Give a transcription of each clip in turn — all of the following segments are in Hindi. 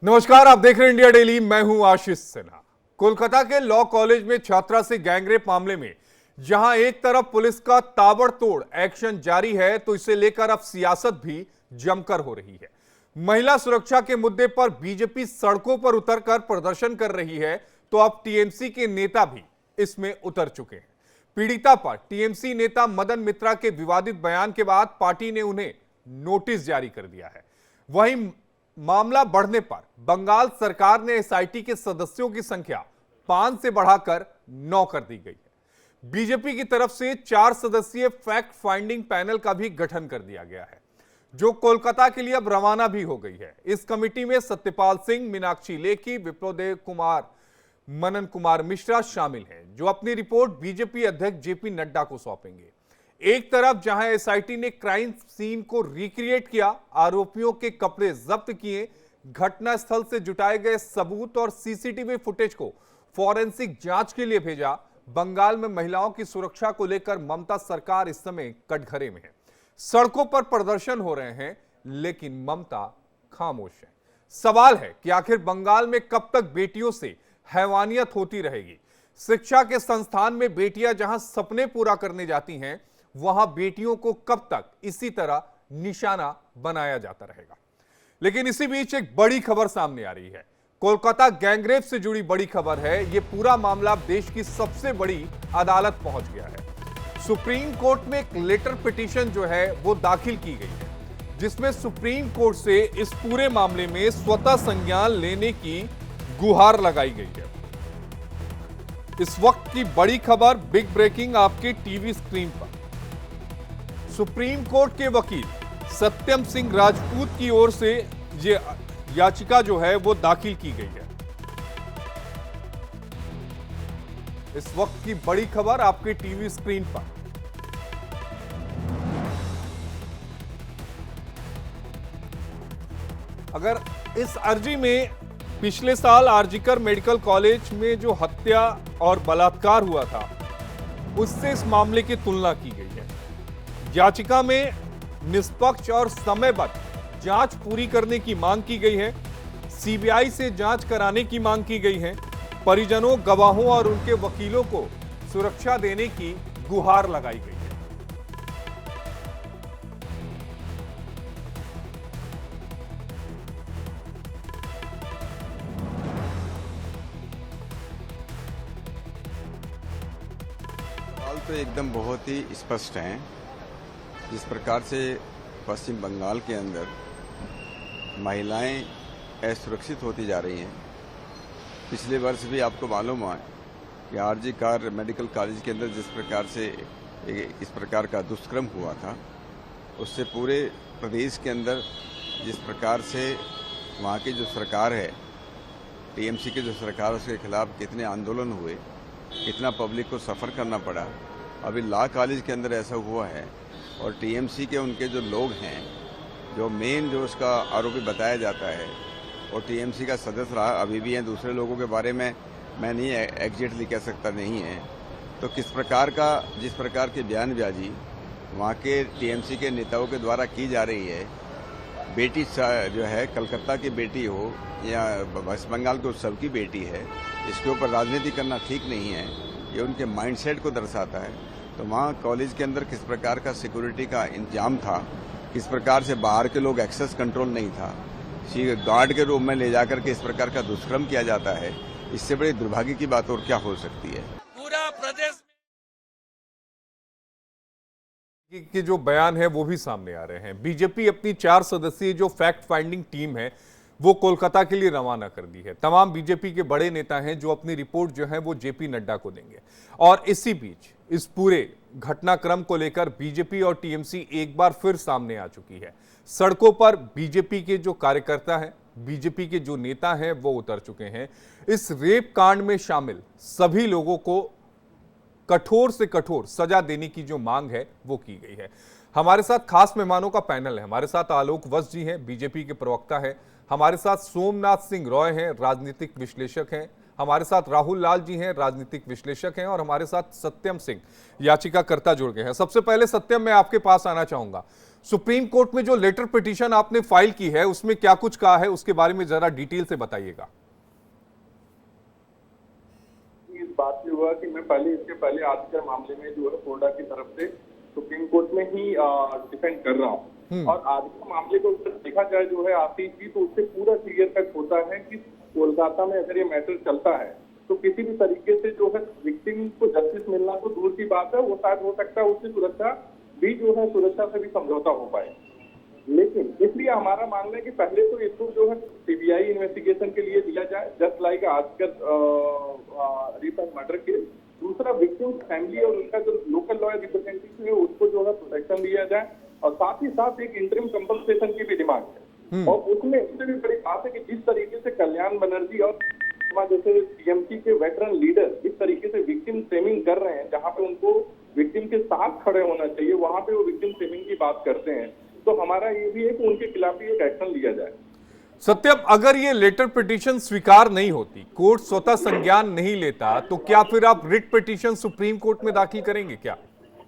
नमस्कार, आप देख रहे हैं इंडिया डेली। मैं हूं आशीष सिन्हा। कोलकाता के लॉ कॉलेज में छात्रा से गैंगरेप मामले में जहां एक तरफ पुलिस का ताबड़तोड़ एक्शन जारी है, तो इसे लेकर अब सियासत भी जमकर हो रही है। महिला सुरक्षा के मुद्दे पर बीजेपी सड़कों पर उतरकर प्रदर्शन कर रही है, तो अब टीएमसी के नेता भी इसमें उतर चुके हैं। पीड़िता पर टीएमसी नेता मदन मित्रा के विवादित बयान के बाद पार्टी ने उन्हें नोटिस जारी कर दिया है। वहीं मामला बढ़ने पर बंगाल सरकार ने एसआईटी के सदस्यों की संख्या 5 से बढ़ाकर 9 कर दी गई है। बीजेपी की तरफ से 4 सदस्यीय फैक्ट फाइंडिंग पैनल का भी गठन कर दिया गया है, जो कोलकाता के लिए अब रवाना भी हो गई है। इस कमेटी में सत्यपाल सिंह, मीनाक्षी लेखी, विप्लवदेव कुमार, मनन कुमार मिश्रा शामिल हैं, जो अपनी रिपोर्ट बीजेपी अध्यक्ष जेपी नड्डा को सौंपेंगे। एक तरफ जहां एसआईटी ने क्राइम सीन को रिक्रिएट किया, आरोपियों के कपड़े जब्त किए, घटनास्थल से जुटाए गए सबूत और सीसीटीवी फुटेज को फॉरेंसिक जांच के लिए भेजा, बंगाल में महिलाओं की सुरक्षा को लेकर ममता सरकार इस समय कटघरे में है। सड़कों पर प्रदर्शन हो रहे हैं, लेकिन ममता खामोश है। सवाल है कि आखिर बंगाल में कब तक बेटियों से हैवानियत होती रहेगी। शिक्षा के संस्थान में बेटियां जहां सपने पूरा करने जाती हैं, वहां बेटियों को कब तक इसी तरह निशाना बनाया जाता रहेगा। लेकिन इसी बीच एक बड़ी खबर सामने आ रही है। कोलकाता गैंगरेप से जुड़ी बड़ी खबर है। यह पूरा मामला देश की सबसे बड़ी अदालत पहुंच गया है। सुप्रीम कोर्ट में एक लेटर पिटीशन जो है वो दाखिल की गई है, जिसमें सुप्रीम कोर्ट से इस पूरे मामले में स्वतः संज्ञान लेने की गुहार लगाई गई है। इस वक्त की बड़ी खबर, बिग ब्रेकिंग आपके टीवी स्क्रीन पर। सुप्रीम कोर्ट के वकील सत्यम सिंह राजपूत की ओर से ये याचिका जो है वो दाखिल की गई है। इस वक्त की बड़ी खबर आपके टीवी स्क्रीन पर। अगर इस अर्जी में पिछले साल आरजीकर मेडिकल कॉलेज में जो हत्या और बलात्कार हुआ था, उससे इस मामले की तुलना की गई है। याचिका में निष्पक्ष और समयबद्ध जांच पूरी करने की मांग की गई है। सीबीआई से जांच कराने की मांग की गई है। परिजनों, गवाहों और उनके वकीलों को सुरक्षा देने की गुहार लगाई गई है। सवाल तो एकदम बहुत ही स्पष्ट है। जिस प्रकार से पश्चिम बंगाल के अंदर महिलाएं असुरक्षित होती जा रही हैं, पिछले वर्ष भी आपको मालूम है कि आरजीकर मेडिकल कॉलेज के अंदर जिस प्रकार से इस प्रकार का दुष्कर्म हुआ था, उससे पूरे प्रदेश के अंदर जिस प्रकार से वहाँ की जो सरकार है, टीएमसी की जो सरकार, उसके खिलाफ कितने आंदोलन हुए, कितना पब्लिक को सफ़र करना पड़ा। अभी लॉ कॉलेज के अंदर ऐसा हुआ है और टीएमसी के उनके जो लोग हैं, जो मेन जो उसका आरोपी बताया जाता है, और टीएमसी का सदस्य रहा अभी भी हैं। दूसरे लोगों के बारे में मैं नहीं एग्जैक्टली कह सकता नहीं है। तो किस प्रकार का, जिस प्रकार की बयानबाजी वहाँ के टीएमसी के नेताओं के द्वारा की जा रही है, बेटी जो है कलकत्ता की बेटी हो या वेस्ट बंगाल के उत्सव की बेटी है, इसके ऊपर राजनीति करना ठीक नहीं है। ये उनके माइंडसेट को दर्शाता है। तो वहाँ कॉलेज के अंदर किस प्रकार का सिक्योरिटी का इंतजाम था, किस प्रकार से बाहर के लोग एक्सेस कंट्रोल नहीं था, गार्ड के रूप में ले जाकर के इस प्रकार का दुष्कर्म किया जाता है, इससे बड़ी दुर्भाग्य की बात और क्या हो सकती है। पूरा प्रदेश के जो बयान है वो भी सामने आ रहे हैं। बीजेपी अपनी 4 सदस्यीय जो फैक्ट फाइंडिंग टीम है वो कोलकाता के लिए रवाना कर दी है। तमाम बीजेपी के बड़े नेता हैं जो अपनी रिपोर्ट जो है वो जेपी नड्डा को देंगे। और इसी बीच इस पूरे घटनाक्रम को लेकर बीजेपी और टीएमसी एक बार फिर सामने आ चुकी है। सड़कों पर बीजेपी के जो कार्यकर्ता हैं, बीजेपी के जो नेता हैं, वो उतर चुके हैं। इस रेप कांड में शामिल सभी लोगों को कठोर से कठोर सजा देने की जो मांग है वो की गई है। हमारे साथ खास मेहमानों का पैनल है। हमारे साथ आलोक वत्स जी हैं, बीजेपी के प्रवक्ता हैं। हमारे साथ सोमनाथ सिंह रॉय हैं, राजनीतिक विश्लेषक हैं। हमारे साथ राहुल लाल जी हैं, राजनीतिक विश्लेषक हैं, और हमारे साथ सत्यम सिंह, याचिकाकर्ता जुड़ गए हैं। सबसे पहले सत्यम, मैं आपके पास आना चाहूंगा। सुप्रीम कोर्ट में जो लेटर पिटीशन आपने फाइल की है उसमें क्या कुछ कहा है, उसके बारे में जरा डिटेल से बताइएगा। इस बात से हुआ कि मैं इसके पहले आजकल मामले में जो है कोर्डा की तरफ से सुप्रीम कोर्ट में ही डिफेंड कर रहा हूँ, और आज के मामले को देखा जाए जो है आशीष जी, तो उससे पूरा क्लियर कट होता है कि कोलकाता में अगर ये मैटर चलता है तो किसी भी तरीके से जो है विक्टिम को जस्टिस मिलना तो दूर की बात है, वो शायद हो सकता है उसकी सुरक्षा से भी समझौता हो पाए। लेकिन इसलिए हमारा मानना है कि पहले तो इसको जो है सीबीआई इन्वेस्टिगेशन के लिए दिया जाए, जस्ट लाइक आजकल रेप एंड मर्डर केस। दूसरा, विक्टिम फैमिली और उनका जो लोकल लॉयर रिप्रेजेंटेटिव है उसको जो है प्रोटेक्शन दिया जाए, और साथ ही साथ एक इंटरिम कंपनसेशन की भी डिमांड है। और उसमें इससे भी बड़ी बात है कि जिस तरीके से कल्याण बनर्जी और जैसे टीएमसी के वेटरन लीडर इस तरीके से विक्टिम शेमिंग कर रहे हैं, जहां पे उनको विक्टिम के साथ खड़े होना चाहिए, वहां पे वो विक्टिम शेमिंग की बात करते हैं। तो हमारा ये भी है कि उनके खिलाफ भी एक एक्शन लिया जाए। सत्यम, अगर ये लेटर पिटीशन स्वीकार नहीं होती, कोर्ट स्वतः संज्ञान नहीं लेता, तो क्या फिर आप रिट पिटीशन सुप्रीम कोर्ट में दाखिल करेंगे क्या?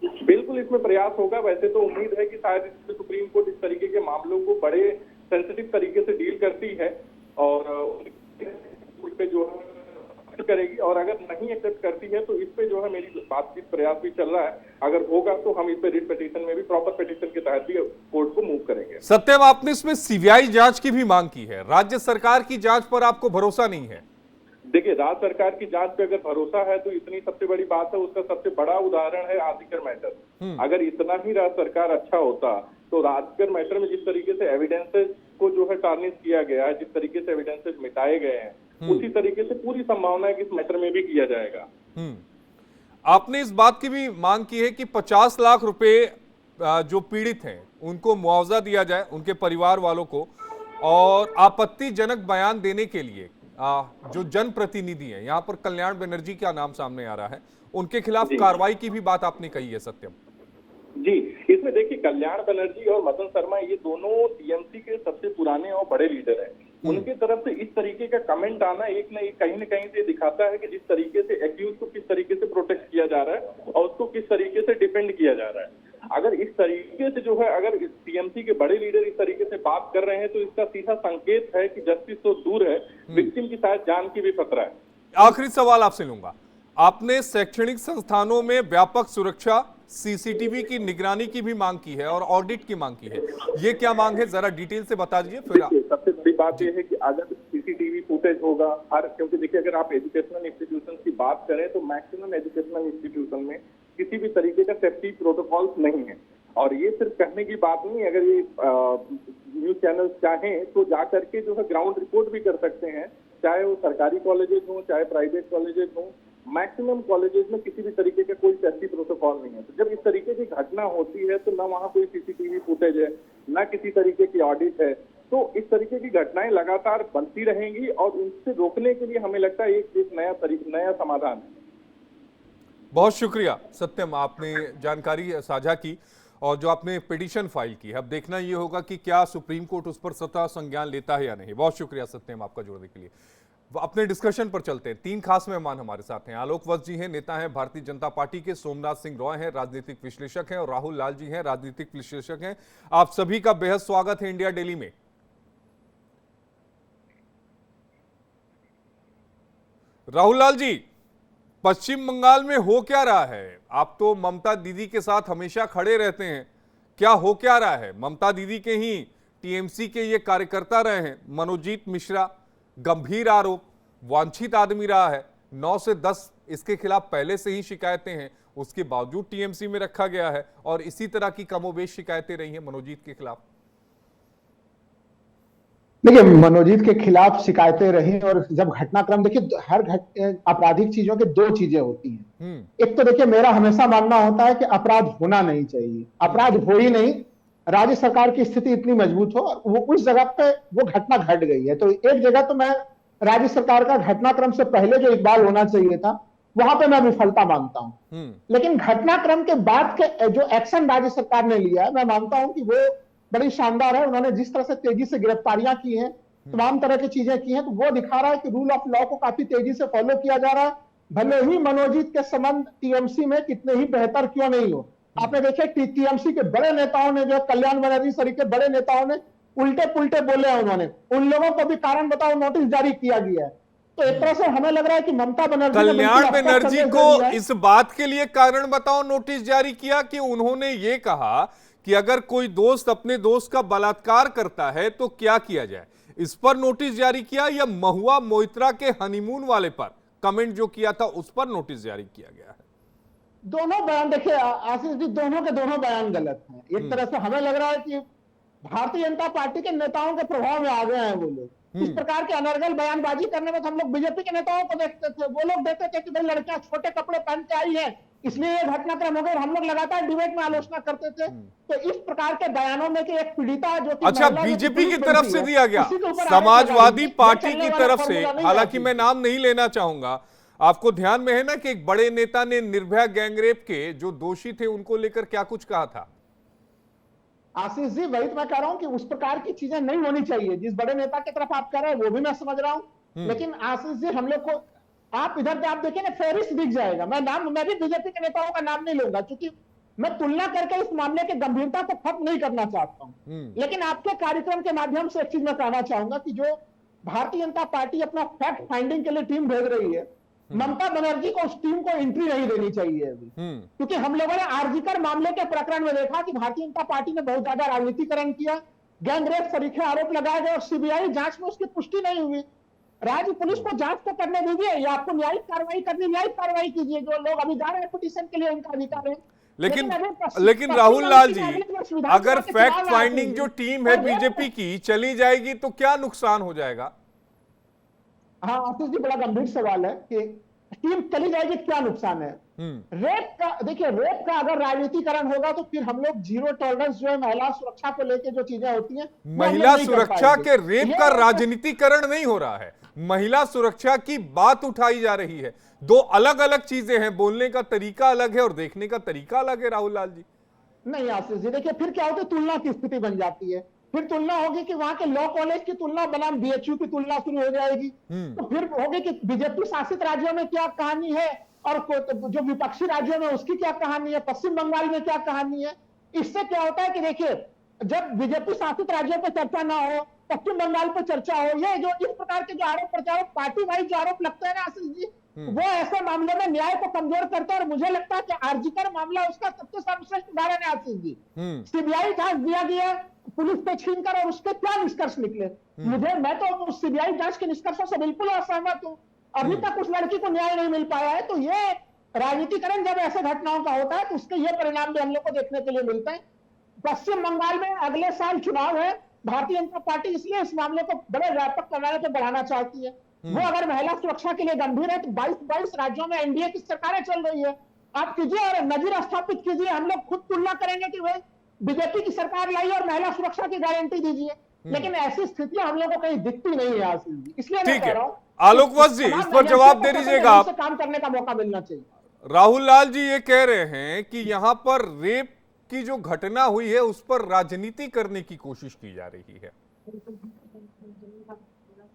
बिल्कुल, इसमें प्रयास होगा। वैसे तो उम्मीद है कि शायद सुप्रीम कोर्ट इस तरीके के मामलों को बड़े सेंसिटिव तरीके से डील करती है और उस पे जो है करेगी, और अगर नहीं एक्सेप्ट करती है तो इस पे जो है मेरी बातचीत प्रयास भी चल रहा है। अगर होगा तो हम इस पे रिट पिटीशन में भी प्रॉपर पिटीशन के तहत भी कोर्ट को मूव करेंगे। सत्यम, आपने इसमें सीबीआई जांच की भी मांग की है। राज्य सरकार की जांच पर आपको भरोसा नहीं है? देखिए, राज्य सरकार की जांच पे अगर भरोसा है तो इतनी सबसे बड़ी बात है, उसका सबसे बड़ा उदाहरण है आर्जिकर मैटर। अगर इतना ही राज्य सरकार अच्छा होता तो आर्जिकर मैटर में जिस तरीके से एविडेंसेस को जो है टार्निश किया गया है, जिस तरीके से एविडेंसेस मिटाए गए हैं, उसी तरीके से पूरी संभावना है कि इस मैटर में भी किया जाएगा। आपने इस बात की भी मांग की है कि 50 लाख रुपए जो पीड़ित हैं उनको मुआवजा दिया जाए, उनके परिवार वालों को, और आपत्तिजनक बयान देने के लिए जो जनप्रतिनिधि हैं, यहाँ पर कल्याण बनर्जी का नाम सामने आ रहा है, उनके खिलाफ कार्रवाई की भी बात आपने कही है। सत्यम जी, इसमें देखिए, कल्याण बनर्जी और मदन शर्मा ये दोनों टीएमसी के सबसे पुराने और बड़े लीडर हैं। उनके तरफ से इस तरीके का कमेंट आना एक न कहीं से दिखाता है कि जिस तरीके से एक्यूज को किस तरीके से प्रोटेक्ट किया जा रहा है और उसको किस तरीके से डिफेंड किया जा रहा है। अगर इस तरीके से जो है, अगर टीएमसी के बड़े लीडर इस तरीके से बात कर रहे हैं तो इसका सीधा संकेत है कि जस्टिस तो दूर है, विक्टिम की शायद जान की भी खतरा है। आखिरी सवाल आपसे लूंगा। आपने शैक्षणिक संस्थानों में व्यापक सुरक्षा, सीसीटीवी की निगरानी की भी मांग की है और ऑडिट की मांग की है। ये क्या मांग है, जरा डिटेल से बता दीजिए। फिर सबसे बड़ी बात यह है कि अगर सीसीटीवी फुटेज होगा क्योंकि देखिए, अगर आप एजुकेशनल इंस्टीट्यूशन की बात करें तो मैक्सिमम एजुकेशनल इंस्टीट्यूशन में किसी भी तरीके का सेफ्टी प्रोटोकॉल्स नहीं है। और ये सिर्फ कहने की बात नहीं, अगर ये न्यूज चैनल चाहें तो जा करके जो है ग्राउंड रिपोर्ट भी कर सकते हैं, चाहे वो सरकारी कॉलेजेस हों चाहे प्राइवेट कॉलेजेस हों। मैक्सिमम कॉलेजेस में किसी भी तरीके का कोई सेफ्टी प्रोटोकॉल नहीं है। तो जब इस तरीके की घटना होती है तो ना वहाँ कोई सीसीटीवी फुटेज है, ना किसी तरीके की ऑडिट है, तो इस तरीके की घटनाएं लगातार बनती रहेंगी और उनसे रोकने के लिए हमें लगता है एक नया समाधान है। बहुत शुक्रिया सत्यम, आपने जानकारी साझा की और जो आपने पिटीशन फाइल की है। अब देखना ये होगा कि क्या सुप्रीम कोर्ट उस पर स्वतः संज्ञान लेता है या नहीं। बहुत शुक्रिया सत्यम आपका जुड़ने के लिए। अपने डिस्कशन पर चलते हैं। 3 खास मेहमान हमारे साथ हैं। आलोक वत्स जी हैं, नेता हैं भारतीय जनता पार्टी के, सोमनाथ सिंह रॉय हैं, राजनीतिक विश्लेषक हैं, और राहुल लाल जी हैं, राजनीतिक विश्लेषक हैं। आप सभी का बेहद स्वागत है इंडिया डेली में। राहुल लाल जी, पश्चिम बंगाल में हो क्या रहा है? आप तो ममता दीदी के साथ हमेशा खड़े रहते हैं, क्या हो क्या रहा है? ममता दीदी के ही टीएमसी के ये कार्यकर्ता रहे हैं मनोजीत मिश्रा, गंभीर आरोप, वांछित आदमी रहा है, 9 से 10 इसके खिलाफ पहले से ही शिकायतें हैं, उसके बावजूद टीएमसी में रखा गया है, और इसी तरह की कमोबेश शिकायतें रही हैं मनोजीत के खिलाफ। देखिए, मनोजीत के खिलाफ शिकायतें रही, और जब घटनाक्रम देखिए, हर आपराधिक चीजों की 2 चीजें होती हैं। एक तो देखिए, मेरा हमेशा मानना होता है कि अपराध होना नहीं चाहिए, अपराध हो ही नहीं, राज्य सरकार की स्थिति इतनी मजबूत हो, वो उस जगह पे वो घटना घट गई है। तो एक जगह तो मैं राज्य सरकार का घटनाक्रम से पहले जो इकबाल होना चाहिए था, वहां पे मैं विफलता मानता हूं। लेकिन घटनाक्रम के बाद के जो एक्शन राज्य सरकार ने लिया है, मैं मानता हूं कि वो बड़ी शानदार है। उन्होंने जिस तरह से तेजी से गिरफ्तारियां की हैं, तमाम तरह की चीजें की हैं, तो वो दिखा रहा है कि रूल ऑफ लॉ को काफी तेजी से फॉलो किया जा रहा है। भले ही मनोजीत के संबंध टीएमसी में कितने ही बेहतर क्यों नहीं हो, आपने देखे टीएमसी के बड़े नेताओं ने, जो कल्याण बनर्जी सरी के बड़े नेताओं ने उल्टे पुल्टे बोले हैं, उन्होंने उन लोगों को भी कारण बताओ नोटिस जारी किया गया है। तो एक तरह से हमें लग रहा है कि ममता बनर्जी ने कल्याण बिल्कुल अपना बनर्जी संदेश को दे दिया है। इस बात के लिए कारण बताओ नोटिस जारी किया कि उन्होंने ये कहा कि अगर कोई दोस्त अपने दोस्त का बलात्कार करता है तो क्या किया जाए, इस पर नोटिस जारी किया, या महुआ मोइत्रा के हनीमून वाले पर कमेंट जो किया था उस पर नोटिस जारी किया गया है? दोनों बयान देखिए आशीष जी, दोनों के दोनों बयान गलत हैं। एक तरह से हमें लग रहा है कि भारतीय जनता पार्टी के नेताओं के प्रभाव में आ गए हैं वो लोग। इस प्रकार के अनर्गल बयानबाजी करने में तो हम लोग बीजेपी के नेताओं को देखते थे, वो लोग देखते थे कि भाई लड़कियां छोटे कपड़े पहन के आई है इसलिए ये घटनाक्रम हो गया, और हम लोग लगातार डिबेट में आलोचना करते थे। तो इस प्रकार के बयानों में कि एक पीड़िता जो कि अच्छा, महिला जो बीजेपी की पीड़ित तरफ बनती से है, दिया गया, उसी के ऊपर समाजवादी आरोप पार्टी लगाने की वाला तरफ से, फॉर्मूला नहीं हालांकि है। मैं नाम नहीं लेना चाहूंगा, आपको ध्यान में है ना कि एक बड़े नेता ने निर्भया गैंगरेप के जो दोषी थे उनको लेकर क्या कुछ कहा था? आशीष जी, वही तो मैं कह रहा हूं कि उस प्रकार की चीजें नहीं होनी चाहिए। जिस बड़े नेता की तरफ आप कह रहे हैं वो भी मैं समझ रहा हूं, लेकिन आशीष जी हम लोग को आप इधर पे आप देखिए ना, फेरिस दिख जाएगा। मैं भी बीजेपी के नेताओं का नाम नहीं लूंगा, क्योंकि मैं तुलना करके इस मामले की गंभीरता को खत्म नहीं करना चाहता हूं। लेकिन आपके कार्यक्रम के माध्यम से एक चीज मैं कहना चाहूंगा कि जो भारतीय जनता पार्टी अपना फैक्ट फाइंडिंग के लिए टीम भेज रही है, ममता बनर्जी को उस टीम को एंट्री नहीं देनी चाहिए अभी, क्योंकि हम लोगों ने आरजीकर मामले के प्रकरण में देखा कि भारतीय जनता पार्टी ने बहुत ज्यादा राजनीतिकरण किया, गैंगरेप सरीखे आरोप लगाए गए और सीबीआई जांच में उसकी पुष्टि नहीं हुई। राज्य पुलिस को जांच तो करने दीजिए, या आपको न्यायिक कार्रवाई करनी न्यायिक कार्रवाई कीजिए। जो लोग अभी जा रहे हैं पिटीशन के लिए उनका अधिकार है। लेकिन राहुल लाल जी, अगर फैक्ट फाइंडिंग जो टीम है बीजेपी की चली जाएगी तो क्या नुकसान हो जाएगा? हाँ आशीष जी, बड़ा गंभीर सवाल है कि टीम चली जाएगी क्या नुकसान है। रेप का देखिए, रेप का अगर राजनीतिकरण होगा तो फिर हम लोग जीरो टॉलरेंस जो है महिला सुरक्षा को लेकर जो चीजें होती हैं, महिला सुरक्षा के रेप का राजनीतिकरण नहीं हो रहा है, महिला सुरक्षा की बात उठाई जा रही है। दो अलग अलग चीजें हैं, बोलने का तरीका अलग है और देखने का तरीका अलग है राहुल लाल जी। नहीं आशीष जी, देखिए फिर क्या होता है, तुलना की स्थिति बन जाती है। फिर तुलना होगी कि वहां के लॉ कॉलेज की तुलना बनाम बीएचयू की तुलना शुरू हो जाएगी। तो फिर होगी कि बीजेपी शासित राज्यों में क्या कहानी है और जो विपक्षी राज्यों में उसकी क्या कहानी है, पश्चिम बंगाल में क्या कहानी है। इससे क्या होता है कि देखिए, जब बीजेपी शासित राज्यों पर चर्चा ना हो, पश्चिम बंगाल पर चर्चा हो, ये जो इस प्रकार के जो आरोप प्रत्यारोप पार्टी वाइज जो आरोप लगते हैं ना आशीष जी, वो ऐसे मामले में न्याय को कमजोर करता है। और मुझे लगता है कि आरजीकर मामला उसका सबसे सर्वश्रेष्ठ उदाहरण है आशीष जी। सीबीआई जांच दिया गया पुलिस पे छीनकर, और उसके क्या निष्कर्ष निकले। मैं तो सीबीआई जांच के निष्कर्षों से बिल्कुल असहमत हूं। अभी तक उस लड़की को न्याय नहीं मिल पाया है। तो ये राजनीतिकरण जब ऐसे घटनाओं का होता है तो उसके ये परिणाम भी हम लोग को देखने के लिए मिलते हैं। पश्चिम बंगाल में अगले साल चुनाव है, भारतीय जनता पार्टी इसलिए इस मामले को बड़े व्यापक पैमाने पर बढ़ाना चाहती है। वो अगर महिला सुरक्षा के लिए गंभीर है तो 22 राज्यों में एनडीए की सरकारें चल रही है। आप कीजिए और नजीर स्थापित कीजिए, हम लोग खुद तुलना करेंगे कि भाई बीजेपी की सरकार लाई और महिला सुरक्षा की गारंटी दीजिए। लेकिन ऐसी स्थितियां हम लोग को कहीं दिखती नहीं है आशीष जी, इसलिए मैं कह रहा हूं आलोक जी इस पर जवाब दे दीजिएगा आप। काम करने का मौका मिलना चाहिए। राहुल लाल जी ये कह रहे हैं कि यहां पर रेप की जो घटना हुई है उस पर राजनीति करने की कोशिश की जा रही है।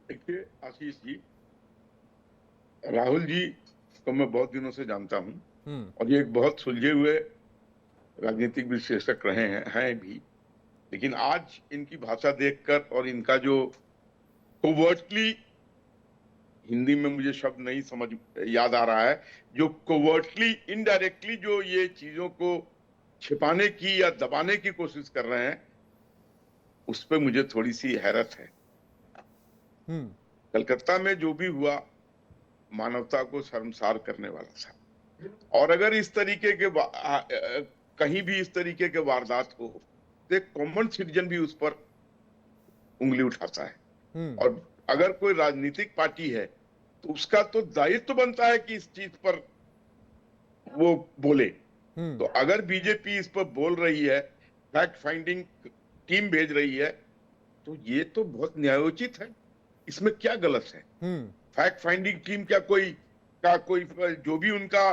देखिए आशीष जी, राहुल जी को मैं बहुत दिनों से जानता हूं और ये एक बहुत सुलझे हुए राजनीतिक विश्लेषक रहे हैं भी। लेकिन आज इनकी भाषा देखकर और इनका जो कोवर्टली, हिंदी में मुझे शब्द नहीं समझ याद आ रहा है, जो कोवर्टली इनडायरेक्टली जो ये चीजों को छिपाने की या दबाने की कोशिश कर रहे हैं, उस पर मुझे थोड़ी सी हैरत है। कलकत्ता में जो भी हुआ मानवता को शर्मसार करने वाला था, और अगर इस तरीके के कहीं भी इस तरीके के वारदात हो तो एक कॉमन सिटीजन भी उस पर उंगली उठाता है। और अगर कोई राजनीतिक पार्टी है तो उसका तो दायित्व बनता है कि इस चीज पर वो बोले। तो अगर बीजेपी इस पर बोल रही है, फैक्ट फाइंडिंग टीम भेज रही है, तो ये तो बहुत न्यायोचित है। इसमें क्या गलत है? फैक्ट फाइंडिंग टीम क्या कोई जो भी उनका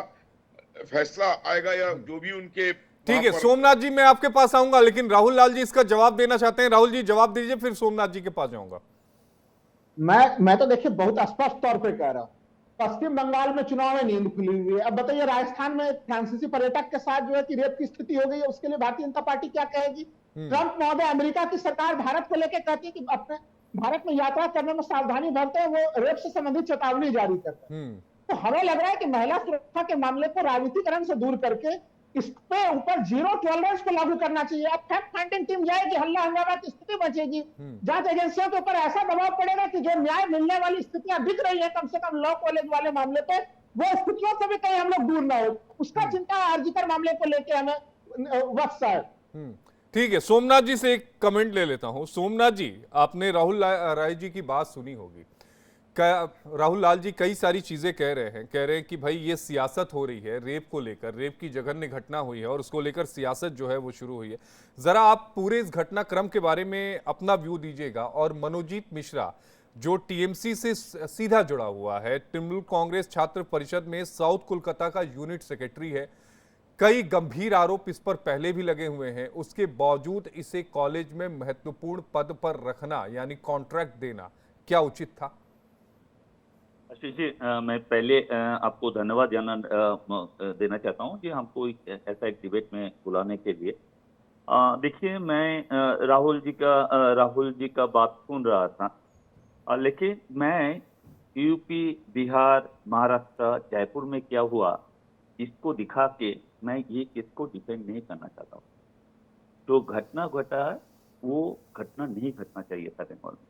फैसला आएगा या जो भी उनके, ठीक है सोमनाथ जी मैं आपके पास आऊंगा, लेकिन राहुल लाल जी इसका जवाब देना चाहते हैं। राहुल जी जवाब दीजिए, फिर सोमनाथ जी के पास जाऊंगा। मैं तो देखिए बहुत स्पष्ट तौर पे कह रहा हूं, पश्चिम बंगाल में चुनाव में नींद खुली हुई है। अब बताइए राजस्थान में फ्रांसीसी पर्यटक के साथ जो है कि रेप की स्थिति हो गई है, उसके लिए भारतीय जनता पार्टी क्या कहेगी? ट्रंप महोदय अमेरिका की सरकार भारत को लेकर कहती है कि अपने भारत में यात्रा करने में सावधानी बरते, वो रेप से संबंधित चेतावनी जारी करता है। तो हमें लग रहा है कि महिला सुरक्षा के मामले को राजनीतिकरण से दूर करके इस पे ऊपर जीरो टॉलरेंस को लागू करना चाहिए। अब फैक्ट फाइंडिंग टीम जाएगी, हल्ला हंगामा की स्थिति बचेगी, जांच एजेंसियों के ऊपर ऐसा दबाव पड़ेगा कि जो न्याय मिलने वाली स्थितियां दिख रही है कम से कम लॉ कॉलेज वाले मामले पे, वो स्थितियों से भी कहीं हम लोग दूर ना हो। उसका चिंता आरजीकर मामले को लेकर हमें वक्त है। ठीक है, सोमनाथ जी से एक कमेंट ले लेता हूं। सोमनाथ जी, आपने राहुल राय जी की बात सुनी होगी। राहुल लाल जी कई सारी चीजें कह रहे हैं कि भाई ये सियासत हो रही है रेप को लेकर, रेप की जघन्य घटना हुई है और उसको लेकर सियासत जो है वो शुरू हुई है। जरा आप पूरे इस घटनाक्रम के बारे में अपना व्यू दीजिएगा। और मनोजीत मिश्रा जो टीएमसी से सीधा जुड़ा हुआ है, तृणमूल कांग्रेस छात्र परिषद में साउथ कोलकाता का यूनिट सेक्रेटरी है, कई गंभीर आरोप इस पर पहले भी लगे हुए हैं, उसके बावजूद इसे कॉलेज में महत्वपूर्ण पद पर रखना यानी कॉन्ट्रैक्ट देना क्या उचित था? आशीष जी, मैं पहले आपको धन्यवाद देना चाहता हूं कि हमको ऐसा एक डिबेट में बुलाने के लिए। देखिए, मैं राहुल जी का बात सुन रहा था, लेकिन मैं यूपी, बिहार, महाराष्ट्र, जयपुर में क्या हुआ इसको दिखा के मैं ये इसको डिफेंड नहीं करना चाहता हूँ। जो घटना घटा है वो घटना नहीं घटना चाहिए था बंगाल में।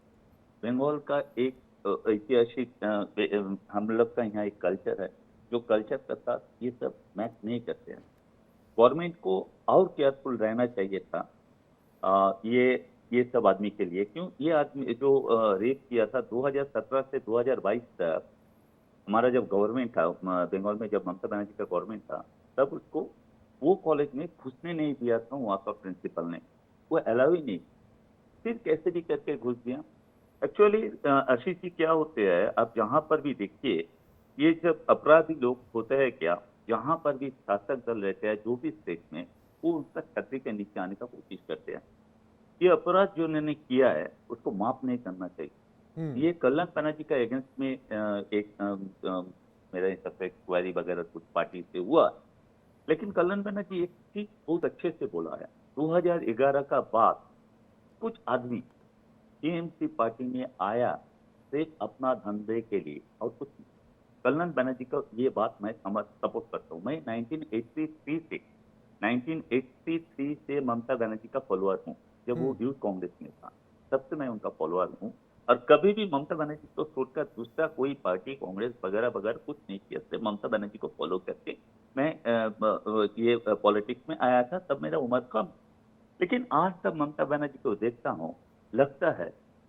बंगाल का एक ऐतिहासिक हम लोग का यहाँ एक कल्चर है, जो कल्चर के साथ ये सब मैच नहीं करते हैं। गवर्नमेंट को और केयरफुल रहना चाहिए था ये सब आदमी के लिए। क्यों ये आदमी जो रेप किया था 2017 से 2022 तक, हमारा जब गवर्नमेंट था बंगाल में, जब ममता बनर्जी का गवर्नमेंट था, तब उसको वो कॉलेज में घुसने नहीं दिया था वहाँ का प्रिंसिपल ने, वो अलाउ ही नहीं, फिर कैसे भी करके घुस दिया। एक्चुअली आशीष जी क्या होते हैं, आप जहाँ पर भी देखिए ये जब अपराधी लोग होते हैं क्या, जहाँ पर भी शासक दल रहते हैं जो भी स्टेट में, वो उनका छतरी के नीचे आने का कोशिश करते हैं। ये अपराध जो उन्होंने किया है उसको माफ नहीं करना चाहिए। ये कल्याण बनर्जी का अगेंस्ट में मेरे हिसाब से क्वेरी वगैरह कुछ पार्टी से हुआ, लेकिन कल्याण बनर्जी एक चीज बहुत अच्छे से बोला है। 2011 का बाद कुछ आदमी टीएमसी पार्टी में आया सिर्फ अपना धंधे के लिए और कुछ नहीं। कल्याण बनर्जी का ये बात मैं सपोर्ट करता हूँ। मैं 1983 से ममता बनर्जी का फॉलोअर हूँ। जब वो यूथ कांग्रेस में था तब से मैं उनका फॉलोअर हूँ, और कभी भी ममता बनर्जी को छोड़कर दूसरा कोई पार्टी, कांग्रेस वगैरह वगैरह कुछ नहीं किया। सिर्फ ममता बनर्जी को फॉलो करके मैं ये पॉलिटिक्स में आया था, तब मेरा उम्र कम। लेकिन आज तब ममता बनर्जी को देखता हूँ, लगता है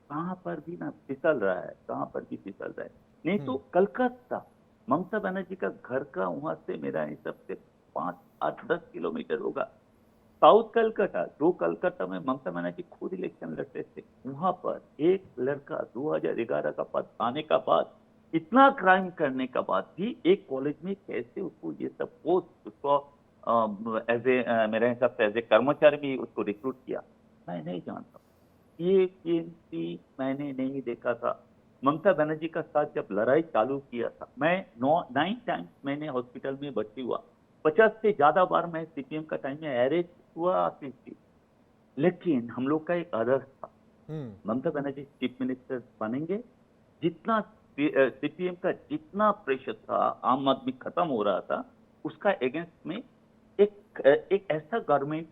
कहाँ पर भी ना फिसल रहा है, कहाँ पर भी फिसल रहा है। नहीं तो कलकत्ता, ममता बनर्जी का घर का वहां से मेरा हिसाब से 5-8-10 किलोमीटर होगा। साउथ कलकत्ता, जो कलकत्ता में ममता बनर्जी खुद इलेक्शन लड़ते थे, वहां पर एक लड़का 2011 का पद आने का बाद, इतना क्राइम करने का बाद भी एक कॉलेज में कैसे उसको ये सब पोस्ट, उसको मेरे हिसाब से एज ए कर्मचारी भी उसको रिक्रूट किया, मैं नहीं जानता। ये टीएमसी मैंने नहीं देखा था। ममता बनर्जी का साथ जब लड़ाई चालू किया था, मैं 9 टाइम्स मैंने हॉस्पिटल में भर्ती हुआ, 50 से ज्यादा बार मैं सीपीएम का टाइम में अरेस्ट हुआ आती थी। लेकिन हम लोग का एक आदर्श था, ममता बनर्जी चीफ मिनिस्टर बनेंगे, जितना सीपीएम का जितना प्रेशर था, आम आदमी खत्म हो रहा था, उसका अगेंस्ट में एक ऐसा गवर्नमेंट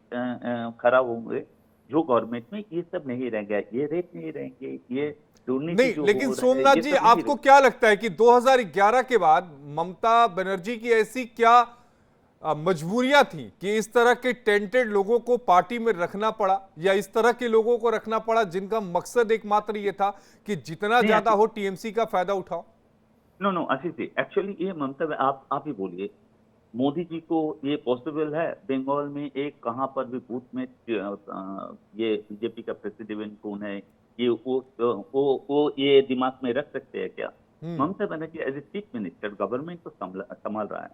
खड़ा होंगे जो गवर्नमेंट में ये सब नहीं रहेंगे, ये रेट नहीं रहेंगे, ये नहीं। लेकिन सोमनाथ जी, आपको क्या लगता है कि 2011 के बाद ममता बनर्जी की ऐसी क्या मजबूरियां थी कि इस तरह के टेंटेड लोगों को पार्टी में रखना पड़ा, या इस तरह के लोगों को रखना पड़ा जिनका मकसद एकमात्र ये था कि जितना ज्यादा हो टीएमसी का फायदा उठाओ? नो आशीष जी, एक्चुअली ये ममता, आप ही बोलिए, मोदी जी को ये पॉसिबल है बंगाल में एक कहां पर भी बूथ में ये बीजेपी का प्रेसिडेंट कौन है, ये वो ये दिमाग में रख सकते हैं क्या? Mamata Banerjee as a chief minister government को संभाल रहा है।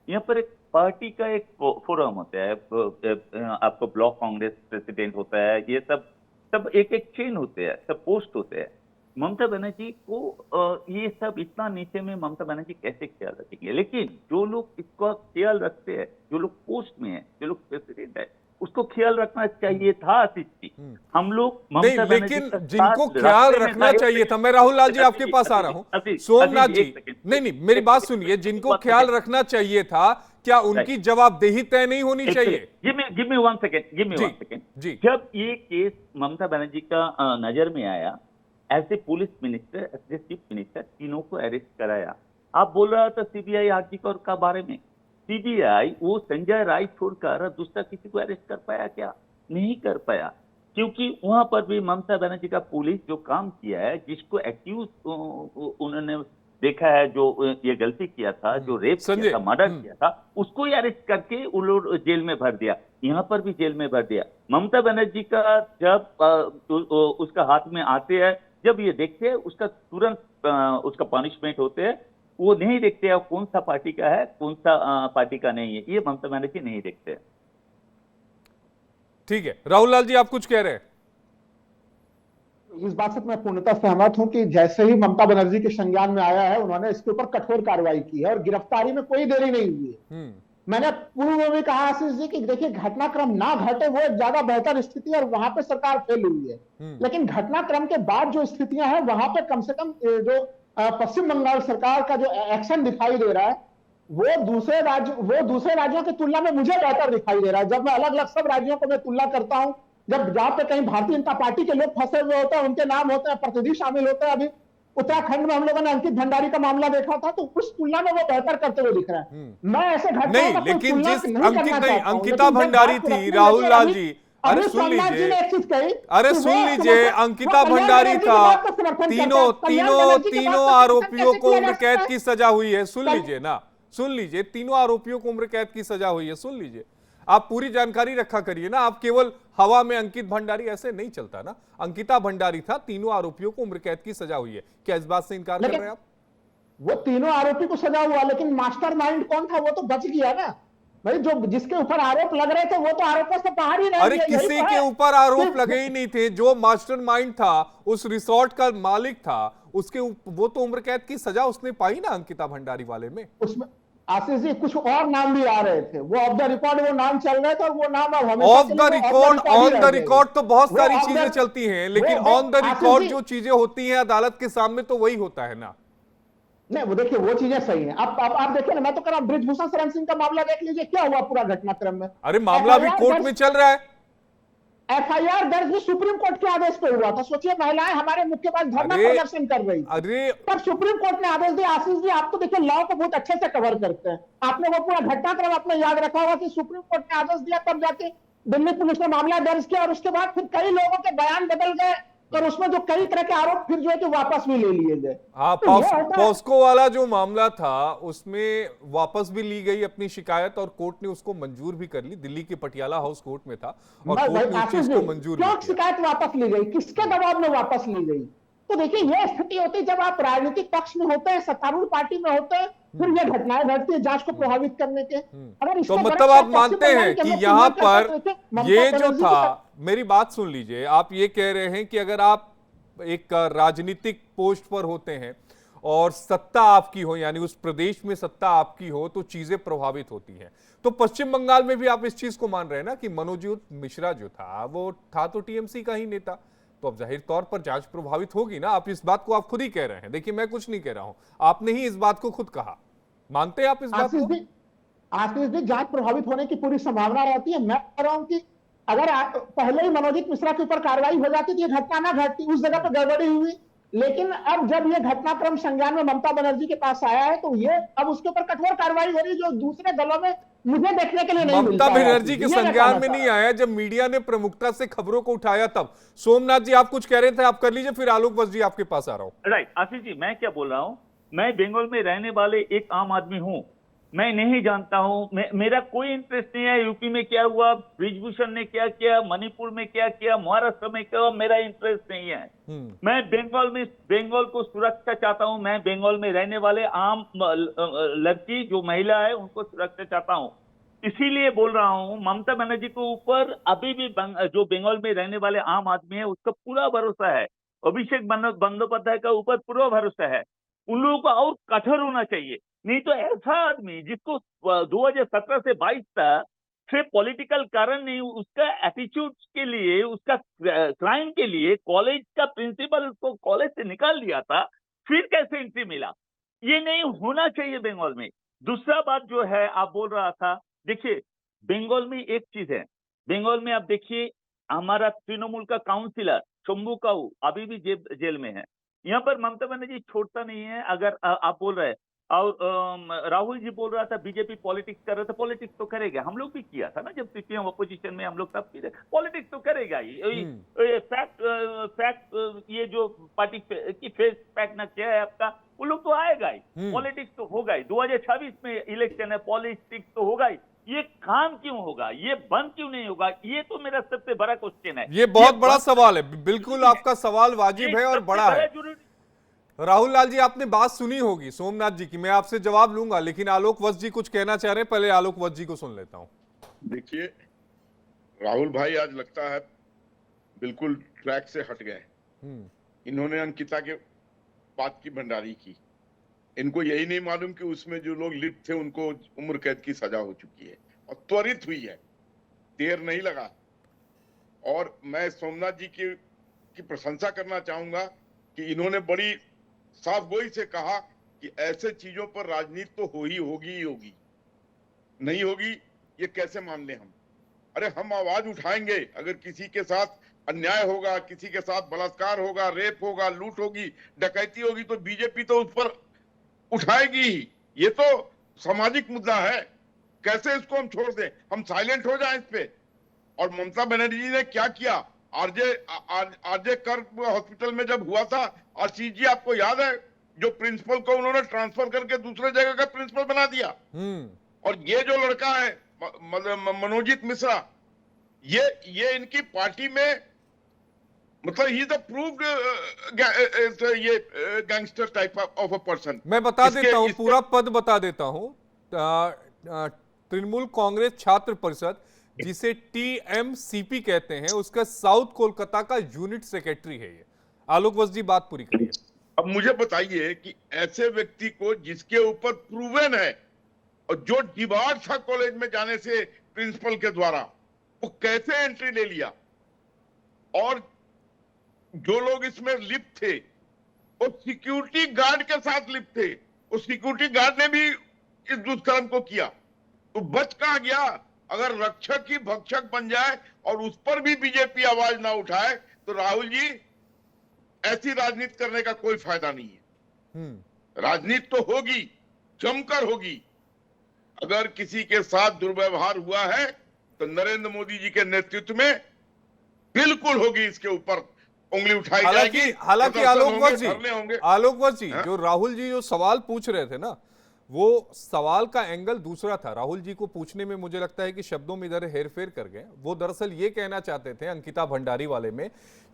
यहाँ पर एक पार्टी का एक फोरम होता है, आपको ब्लॉक कांग्रेस प्रेसिडेंट होता है, ये सब एक चेन होते हैं, सब पोस्ट होते हैं। ममता बनर्जी को ये सब इतना नीचे में ममता बनर्जी कैसे ख्याल रखेंगे? लेकिन जो लोग इसका ख्याल रखते हैं, जो लोग पोस्ट में है, जो लोग प्रेसिडेंट है, उसको ख्याल रखना चाहिए था आशीष जी। हम लोग नहीं, ममता बनर्जी लेकिन का जिनको साथ ख्याल रास्ते में रखना था। चाहिए था, मैं राहुल लाल जी आपके पास आ रहा हूं, सोमनाथ जी, नहीं, मेरी बात सुनिए, जिनको ख्याल रखना चाहिए था, क्या उनकी जवाबदेही तय नहीं होनी चाहिए? गिव मी वन सेकेंड जी। जब ये केस ममता बनर्जी का नजर में आया, as a police minister, as a chief minister, तीनों को अरेस्ट कराया। आप बोल रहा था सीबीआई आरजी कौर का बारे में, सीबीआई वो संजय राय छोड़कर दूसरा किसी को अरेस्ट कर पाया क्या? नहीं कर पाया, क्योंकि वहां पर भी ममता बनर्जी का पुलिस जो काम किया है, जिसको एक्यूज उन्होंने देखा है, जो ये गलती किया था, जो रेप किया था, मर्डर किया था, उसको ही अरेस्ट करके उन लोग जेल में भर दिया। यहाँ पर भी जेल में भर दिया। ममता बनर्जी का जब उसका हाथ में आते हैं, जब ये देखते हैं, उसका तुरंत उसका पनिशमेंट होते हैं। वो नहीं देखते हैं कौन सा पार्टी का है, कौन सा पार्टी का नहीं है, ये ममता बनर्जी नहीं देखते हैं। ठीक है, राहुल लाल जी आप कुछ कह रहे हैं? इस बात से मैं पूर्णतः सहमत हूं कि जैसे ही ममता बनर्जी के संज्ञान में आया है, उन्होंने इसके ऊपर कठोर कार्रवाई की है और गिरफ्तारी में कोई देरी नहीं हुई है। मैंने पूर्व में भी कहा आशीष जी कि देखिए, घटनाक्रम ना घटे वो एक ज्यादा बेहतर स्थिति है और वहां पे सरकार फेल हुई है। लेकिन घटनाक्रम के बाद जो स्थितियां हैं, वहां पे कम से कम जो पश्चिम बंगाल सरकार का जो एक्शन दिखाई दे रहा है, वो दूसरे राज्यों की तुलना में मुझे बेहतर दिखाई दे रहा है। जब मैं अलग अलग सब राज्यों को मैं तुलना करता हूं, जब जहां पे कहीं भारतीय जनता पार्टी के लोग फंसे हुए होते हैं, उनके नाम होते हैं, प्रतिनिधि शामिल होते हैं। अभी उत्तराखंड में हम लोगों ने अंकित भंडारी का मामला देखा था, तो उस तुलना में वो बेहतर करते हुए दिख रहा है। मैं ऐसे घटनाओं नहीं, का कोई लेकिन तुलना जिस नहीं करना चाहता हूं, अंकिता लेकिन जब भंडारी बात थी, रखने राहुल लगे, लाल जी, अरे अभी सुन सोमनाथ जी लीजिए, ने एक चीज कही अरे कि सुन वो लीजिए, समर्थन- अंकिता वो कल्याण भंडारी बनर्जी की था, बात का समर्थन करता है। तीनों कल्याण तीनों बनर्जी की तीनों बात का आरोपियों समर्थन को कैसे उम्र किया जा कैद सकता की सजा हुई है। सुन कल- लीजिए ना, सुन लीजिए, तीनों आरोपियों को उम्र कैद की सजा हुई है। सुन लीजिए, आप पूरी जानकारी रखा करिए ना, आप केवल हवा में अंकित भंडारी, ऐसे नहीं चलता ना। अंकिता भंडारी था, तीनों आरोपियों को उम्र कैद की सजा हुई है। क्या इस बात से इनकार कर रहे हैं आप? वो तीनों आरोपी को सजा हुआ, लेकिन मास्टरमाइंड कौन था? वो तो बच गया ना भाई। जो जिसके ऊपर आरोप लग रहे थे, वो तो आरोपों से बाहर ही रह अरे गए। यही किसी तो के है। ऊपर आरोप सिर्फ- लगे ही नहीं थे। जो मास्टरमाइंड था, उस रिसोर्ट का मालिक था, वो तो उम्र कैद की सजा उसने पाई ना, अंकिता भंडारी वाले में। उसमें आशीष जी कुछ और नाम भी आ रहे थे, वो ऑफ द रिकॉर्ड वो नाम चल रहे थे, और वो नाम अब हमेशा ऑफ के द लिए रिकॉर्ड, ही ऑन रह द जाएंगे। रिकॉर्ड तो बहुत वो सारी off चीजें the- चलती हैं, लेकिन वो ऑन द आशीष रिकॉर्ड जी- जो चीजें होती हैं अदालत के सामने, तो वही होता है ना। नहीं, वो देखिए, वो चीजें सही हैं। आप देखिए ना, मैं तो कह रहा हूं, ब्रिजभूषण शरण सिंह का मामला देख लीजिए, क्या हुआ पूरा घटनाक्रम में। अरे मामला भी कोर्ट में चल रहा है। एफआईआर दर्ज भी सुप्रीम कोर्ट के आदेश पे हुआ था। सोचिए, महिलाएं हमारे मुख्य पास धरना अरे- प्रदर्शन कर रही थी, अरे तब सुप्रीम कोर्ट ने आदेश दिया। आशीष जी, आप तो देखिए लॉ को बहुत अच्छे से कवर करते हैं। आपने वो पूरा घटनाक्रम आपने याद रखा होगा कि सुप्रीम कोर्ट ने आदेश दिया, तब जाके दिल्ली पुलिस ने मामला दर्ज किया, और उसके बाद फिर कई लोगों के बयान बदल गए, और उसमें जो कई तरह के आरोप फिर जो है कि वापस भी ले लिए गए। हाँ, तो ये होता है। पॉस्को वाला जो मामला था, उसमें वापस भी ली गई अपनी शिकायत, और कोर्ट ने उसको मंजूर भी कर ली। दिल्ली के पटियाला हाउस कोर्ट में था, और भाई कोर्ट ने उस आशीष चीज जी, को मंजूर भी क्यों किया। शिकायत वापस ली गई? किसके दबाव में वापस ली गई? तो देखिए, यह स्थिति होती है जब आप राजनीतिक पक्ष में होते हैं, सत्तारूढ़ पार्टी में होते हैं, फिर ये घटनाएं घटती है जांच को प्रभावित करने के। अगर इसको तो मतलब गलत आप पश्चिम मानते बंगाल हैं के कि लोग यहाँ तुलना पर करते थे, ममता ये जो बनर्जी था, मेरी बात सुन लीजिए, आप ये कह रहे हैं कि अगर आप एक राजनीतिक पोस्ट पर होते हैं और सत्ता आपकी हो, यानी उस प्रदेश में सत्ता आपकी हो, तो चीजें प्रभावित होती हैं। तो पश्चिम बंगाल में भी आप इस चीज को मान रहे हैं ना कि मनोजीत मिश्रा जो था, वो था तो टीएमसी का ही नेता, तो अब जाहिर तौर पर जांच प्रभावित होगी ना। आप इस बात को आप खुद ही कह रहे हैं। देखिए, मैं कुछ नहीं कह रहा हूं, आपने ही इस बात को खुद कहा। मानते हैं आप इस बात को? आशीष जी, जांच प्रभावित होने की पूरी संभावना रहती है। मैं कह रहा हूं कि अगर पहले ही मनोजीत मिश्रा के ऊपर कार्रवाई हो जाती तो ये घटना ना घटती, उस जगह पर गड़बड़ी हुई। लेकिन अब जब ये घटनाक्रम संज्ञान में ममता बनर्जी के पास आया है, तो ये अब उसके ऊपर कठोर कार्रवाई हो रही है, जो दूसरे दलों में मुझे देखने के लिए नहीं मिलता ममता है। बनर्जी के ये मैं संज्ञान कहना में चाह नहीं रहा हूं। आया, जब मीडिया ने प्रमुखता से खबरों को उठाया तब। सोमनाथ जी, आप कुछ कह रहे थे, आप कर लीजिए, फिर आलोक बस जी आपके पास आ रहा हूं। राइट आशीष जी, मैं क्या बोल रहा हूँ, मैं बंगाल में रहने वाले एक आम आदमी हूँ। मैं नहीं जानता हूँ, मेरा कोई इंटरेस्ट नहीं है यूपी में क्या हुआ, ब्रिजभूषण ने क्या किया, मणिपुर में क्या किया, महाराष्ट्र में क्या हुआ, मेरा इंटरेस्ट नहीं है। मैं बंगाल को सुरक्षा चाहता हूँ। मैं बंगाल में रहने वाले आम लड़की जो महिला है, उनको सुरक्षा चाहता हूँ। इसीलिए बोल रहा हूँ, ममता बनर्जी के ऊपर अभी भी जो बंगाल में रहने वाले आम आदमी है, उसका पूरा भरोसा है। अभिषेक बंदोपाध्याय का ऊपर पूरा भरोसा है। उन लोगों को और कठोर होना चाहिए, नहीं तो ऐसा आदमी जिसको 2017 से 22 तक से पॉलिटिकल कारण नहीं, उसका एटीट्यूड के लिए, उसका क्राइम के लिए कॉलेज का प्रिंसिपल उसको कॉलेज से निकाल दिया था, फिर कैसे एंट्री मिला? ये नहीं होना चाहिए बंगाल में। दूसरा बात जो है, आप बोल रहा था, देखिए बंगाल में एक चीज है, बंगाल में आप देखिए हमारा तृणमूल का काउंसिलर शंभू काऊ अभी भी जेल में है। यहाँ पर ममता बनर्जी छोड़ता नहीं है। अगर आप बोल रहे हैं, और राहुल जी बोल रहा था बीजेपी पॉलिटिक्स कर रहा था, पॉलिटिक्स तो करेगा, हम लोग भी किया था ना जब सीपीएम अपोजिशन में, हम लोग तब पॉलिटिक्स तो करेगा ही। फैक्ट ये जो पार्टी की फेस फैक्ट ना क्या है आपका, वो लोग तो आएगा ही, पॉलिटिक्स तो होगा ही। 2026 में इलेक्शन है, पॉलिटिक्स तो होगा ही। ये काम क्यों होगा, ये बंद क्यों नहीं होगा, ये तो मेरा सबसे बड़ा क्वेश्चन है। ये बहुत बड़ा सवाल है, बिल्कुल आपका सवाल वाजिब है और बड़ा है। राहुल लाल जी, आपने बात सुनी होगी सोमनाथ जी की, मैं आपसे जवाब लूंगा, लेकिन आलोक वत्स जी कुछ कहना चाह रहे हैं, पहले आलोक वत्स जी को सुन लेता हूं। देखिए, राहुल भाई आज लगता है बिल्कुल ट्रैक से हट गए। इन्होंने अंकिता के बात की भंडारी की। इनको यही नहीं मालूम कि उसमें जो लोग लिप्त थे उनको उम्र कैद की सजा हो चुकी है और त्वरित हुई है, देर नहीं लगा। और मैं सोमनाथ जी की प्रशंसा करना चाहूंगा कि इन्होंने बड़ी साफ गोई से कहा कि ऐसे चीजों पर राजनीति तो होगी ही होगी, नहीं होगी ये कैसे मान ले हम? अरे हम आवाज उठाएंगे अगर किसी के साथ अन्याय होगा, किसी के साथ बलात्कार होगा, रेप होगा, लूट होगी, डकैती होगी, तो बीजेपी तो उस पर उठाएगी ही। ये तो सामाजिक मुद्दा है, कैसे इसको हम छोड़ दें? हम साइलेंट हो जाएं इस पे? और ममता बनर्जी ने क्या किया? आरजे कर हॉस्पिटल में जब हुआ था, आशीष जी आपको याद है, जो प्रिंसिपल को उन्होंने ट्रांसफर करके दूसरे जगह का प्रिंसिपल बना दिया। और ये जो लड़का है मनोजीत मिश्रा, ये इनकी पार्टी में, मतलब ही इज अ प्रूव्ड ये gangster type of a person. मैं बता देता हूं, पूरा पद बता देता हूं। तृणमूल कांग्रेस छात्र परिषद, जिसे टीएमसीपी कहते हैं, उसका साउथ कोलकाता का यूनिट सेक्रेटरी है ये। आलोक वत्स जी बात पूरी करिए। अब मुझे बताइए कि ऐसे व्यक्ति को जिसके ऊपर प्रूवन है और जो डिबार था कॉलेज में जाने से प्रिंसिपल के द्वारा, वो कैसे एंट्री ले लिया? और जो लोग इसमें लिप्त थे वो सिक्योरिटी गार्ड के साथ लिप्त थे, उस सिक्योरिटी गार्ड ने भी इस दुष्कर्म को किया, तो बच कहां गया? अगर रक्षक ही भक्षक बन जाए और उस पर भी बीजेपी आवाज ना उठाए तो राहुल जी, ऐसी राजनीति करने का कोई फायदा नहीं है। राजनीति तो होगी, जमकर होगी। अगर किसी के साथ दुर्व्यवहार हुआ है तो नरेंद्र मोदी जी के नेतृत्व में बिल्कुल होगी, इसके ऊपर उंगली उठाई जाएगी। हालांकि आलोक वत्स जी, जो राहुल जी जो सवाल पूछ रहे थे ना, वो सवाल का एंगल दूसरा था। राहुल जी को पूछने में मुझे लगता है कि शब्दों में इधर हेरफेर कर गए। वो दरअसल ये कहना चाहते थे अंकिता भंडारी वाले में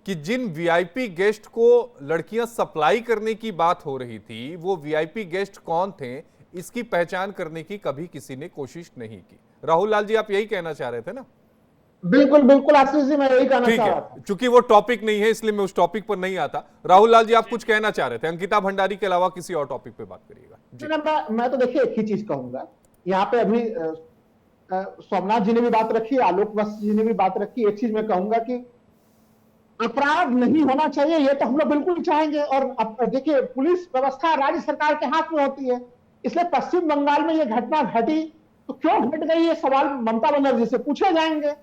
कि जिन वीआईपी गेस्ट को लड़कियां सप्लाई करने की बात हो रही थी, वो वीआईपी गेस्ट कौन थे, इसकी पहचान करने की कभी किसी ने कोशिश नहीं की। राहुल लाल जी, आप यही कहना चाह रहे थे ना? बिल्कुल बिल्कुल आशीष जी, मैं यही कहना चाह रहा था। चूंकि वो टॉपिक नहीं है इसलिए मैं उस टॉपिक पर नहीं आता। राहुल लाल जी, आप कुछ कहना चाह रहे थे, अंकिता भंडारी के अलावा किसी और टॉपिक पे बात करिएगा। मैं तो देखिए एक ही चीज कहूंगा, यहाँ पे अभी सोमनाथ जी ने भी बात रखी, आलोक वत्स जी ने भी बात रखी। एक चीज मैं कहूंगा कि अपराध नहीं होना चाहिए, ये तो हम लोग बिल्कुल चाहेंगे। और देखिए, पुलिस व्यवस्था राज्य सरकार के हाथ में होती है, इसलिए पश्चिम बंगाल में ये घटना घटी तो क्यों घट गई, ये सवाल ममता बनर्जी से पूछे जाएंगे।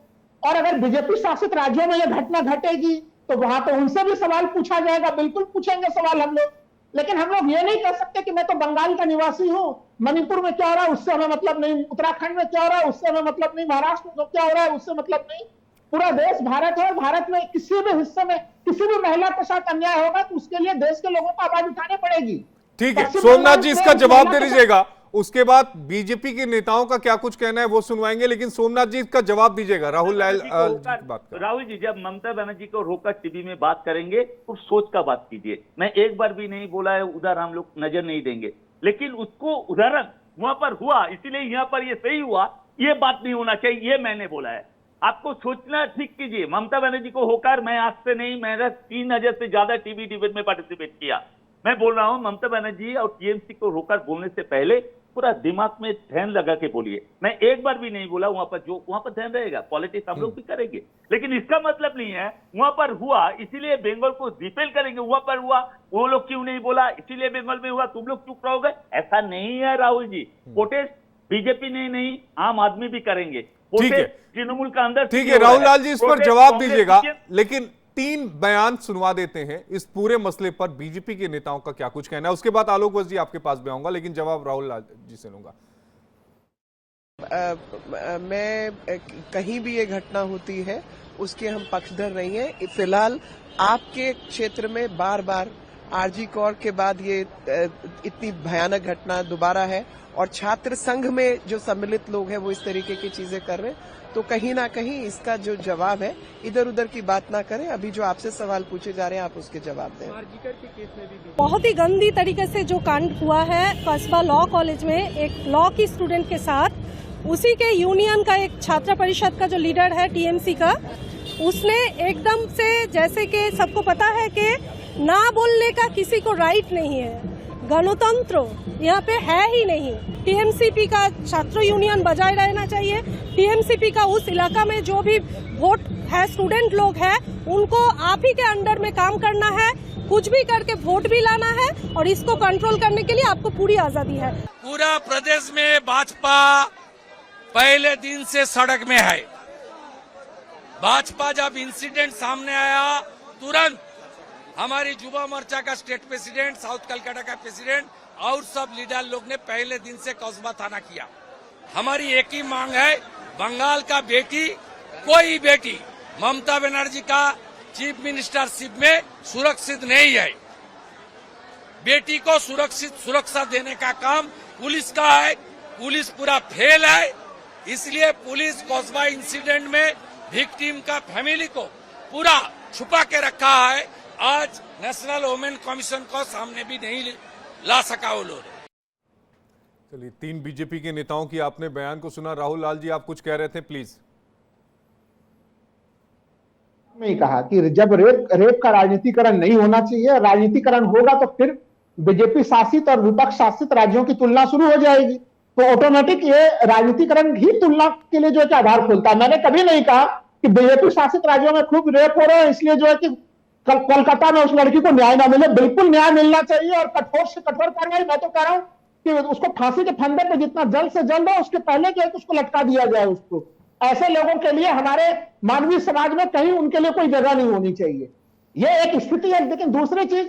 और अगर बीजेपी शासित राज्यों में यह घटना घटेगी तो वहां पे उनसे भी सवाल पूछा जाएगा, बिल्कुल पूछेंगे सवाल हम लोग। लेकिन हम लोग ये नहीं कह सकते कि मैं तो बंगाल का निवासी हूं, मणिपुर में क्या हो रहा है उससे हमें मतलब नहीं, उत्तराखंड में क्या हो रहा है उससे हमें मतलब नहीं, महाराष्ट्र में क्या हो रहा है उससे मतलब नहीं। पूरा देश भारत है, भारत में किसी भी हिस्से में किसी भी महिला के साथ अन्याय होगा तो उसके लिए देश के लोगों को आवाज उठानी पड़ेगी। ठीक है, सोमनाथ जी इसका जवाब दे दीजिएगा, उसके बाद बीजेपी के नेताओं का क्या कुछ कहना है वो सुनवाएंगे, लेकिन सोमनाथ जी इसका जवाब दीजिएगा। राहुल जी, जब ममता बनर्जी को रोकर टीवी में बात करेंगे तो सोच का बात कीजिए। मैं एक बार भी नहीं बोला है उधर हम लोग नजर नहीं देंगे, लेकिन उसको उदाहरण वहां पर हुआ, इसीलिए यहाँ पर ये सही हुआ, ये बात नहीं होना चाहिए, ये मैंने बोला है। आपको सोचना ठीक कीजिए। ममता बनर्जी को होकर, मैं आज से नहीं, मैंने 3000 से ज्यादा टीवी डिबेट में पार्टिसिपेट किया। मैं बोल रहा हूं, ममता बनर्जी और टीएमसी को होकर बोलने से पहले पूरा दिमाग में ध्यान लगा के बोलिए। मैं एक बार भी नहीं बोला वहां पर, जो वहां पर ध्यान रहेगा पॉलिटिक्स हम लोग भी करेंगे, लेकिन इसका मतलब नहीं है वहां पर हुआ इसीलिए बंगाल को रिपेल करेंगे। वहां पर हुआ, वो लोग क्यों नहीं बोला इसीलिए बंगाल में हुआ, तुम लोग चुप रहोगे, ऐसा नहीं है राहुल जी। प्रोटेस्ट बीजेपी नहीं, आम आदमी भी करेंगे। ठीक है, तृणमूल का अंदर ठीक है राहुल लाल जी, इस पर जवाब दीजिएगा, लेकिन 3 बयान सुनवा देते हैं इस पूरे मसले पर बीजेपी के नेताओं का क्या कुछ कहना है, उसके बाद आलोक वत्स जी आपके पास भी आऊंगा, लेकिन जवाब राहुल लाल जी से लूंगा। मैं कहीं भी ये घटना होती है उसके हम पक्षधर नहीं है। फिलहाल आपके क्षेत्र में बार बार आरजी कौर के बाद ये इतनी भयानक घटना दोबारा है और छात्र संघ में जो सम्मिलित लोग हैं वो इस तरीके की चीजें कर रहे हैं, तो कहीं ना कहीं इसका जो जवाब है इधर उधर की बात ना करें। अभी जो आपसे सवाल पूछे जा रहे हैं आप उसके जवाब दें। बहुत ही गंदी तरीके से जो कांड हुआ है कस्बा लॉ कॉलेज में एक लॉ की स्टूडेंट के साथ, उसी के यूनियन का एक छात्र परिषद का जो लीडर है टीएमसी का, उसने एकदम से, जैसे कि सबको पता है कि ना बोलने का किसी को राइट नहीं है, गणतंत्र यहाँ पे है ही नहीं। टीएमसीपी का छात्र यूनियन बजाय रहना चाहिए। टीएमसीपी का उस इलाका में जो भी वोट है, स्टूडेंट लोग हैं, उनको आप ही के अंडर में काम करना है, कुछ भी करके वोट भी लाना है और इसको कंट्रोल करने के लिए आपको पूरी आजादी है। पूरा प्रदेश में भाजपा पहले दिन से सड़क में है। भाजपा जब इंसिडेंट सामने आया, तुरंत हमारी युवा मोर्चा का स्टेट प्रेसिडेंट, साउथ कलकत्ता का प्रेसिडेंट और सब लीडर लोग ने पहले दिन से कस्बा थाना किया। हमारी एक ही मांग है, बंगाल का बेटी, कोई बेटी ममता बनर्जी का चीफ मिनिस्टरशिप में सुरक्षित नहीं है। बेटी को सुरक्षा देने का काम पुलिस का है, पुलिस पूरा फेल है। इसलिए पुलिस कस्बा इंसिडेंट में विक्टिम का फैमिली को पूरा छुपा के रखा है। आज नेशनल वुमेन कमीशन को सामने भी नहीं ला सका वो लोग। चलिए, 3 बीजेपी के नेताओं की आपने बयान को सुना। राहुल लाल जी, आप कुछ कह रहे थे, प्लीज। मैं कहा कि जब रेप का राजनीतिकरण नहीं होना चाहिए, राजनीतिकरण होगा तो फिर बीजेपी शासित और विपक्ष शासित राज्यों की तुलना शुरू हो जाएगी, तो ऑटोमेटिक ये राजनीतिकरण ही तुलना के लिए जो है कि आधार खोलता है। मैंने कभी नहीं कहा कि बीजेपी शासित राज्यों में खूब रेप हो रहे हैं इसलिए जो है कि कोलकाता में उस लड़की को न्याय ना मिले। बिल्कुल न्याय मिलना चाहिए और कठोर से कठोर कार्रवाई। मैं तो कह रहा हूं कि उसको फांसी के फंदे पे जितना जल्द से जल्द हो, उसके पहले जो है उसको लटका दिया जाए। उसको, ऐसे लोगों के लिए हमारे मानवीय समाज में कहीं उनके लिए कोई जगह नहीं होनी चाहिए। ये एक स्थिति है। लेकिन दूसरी चीज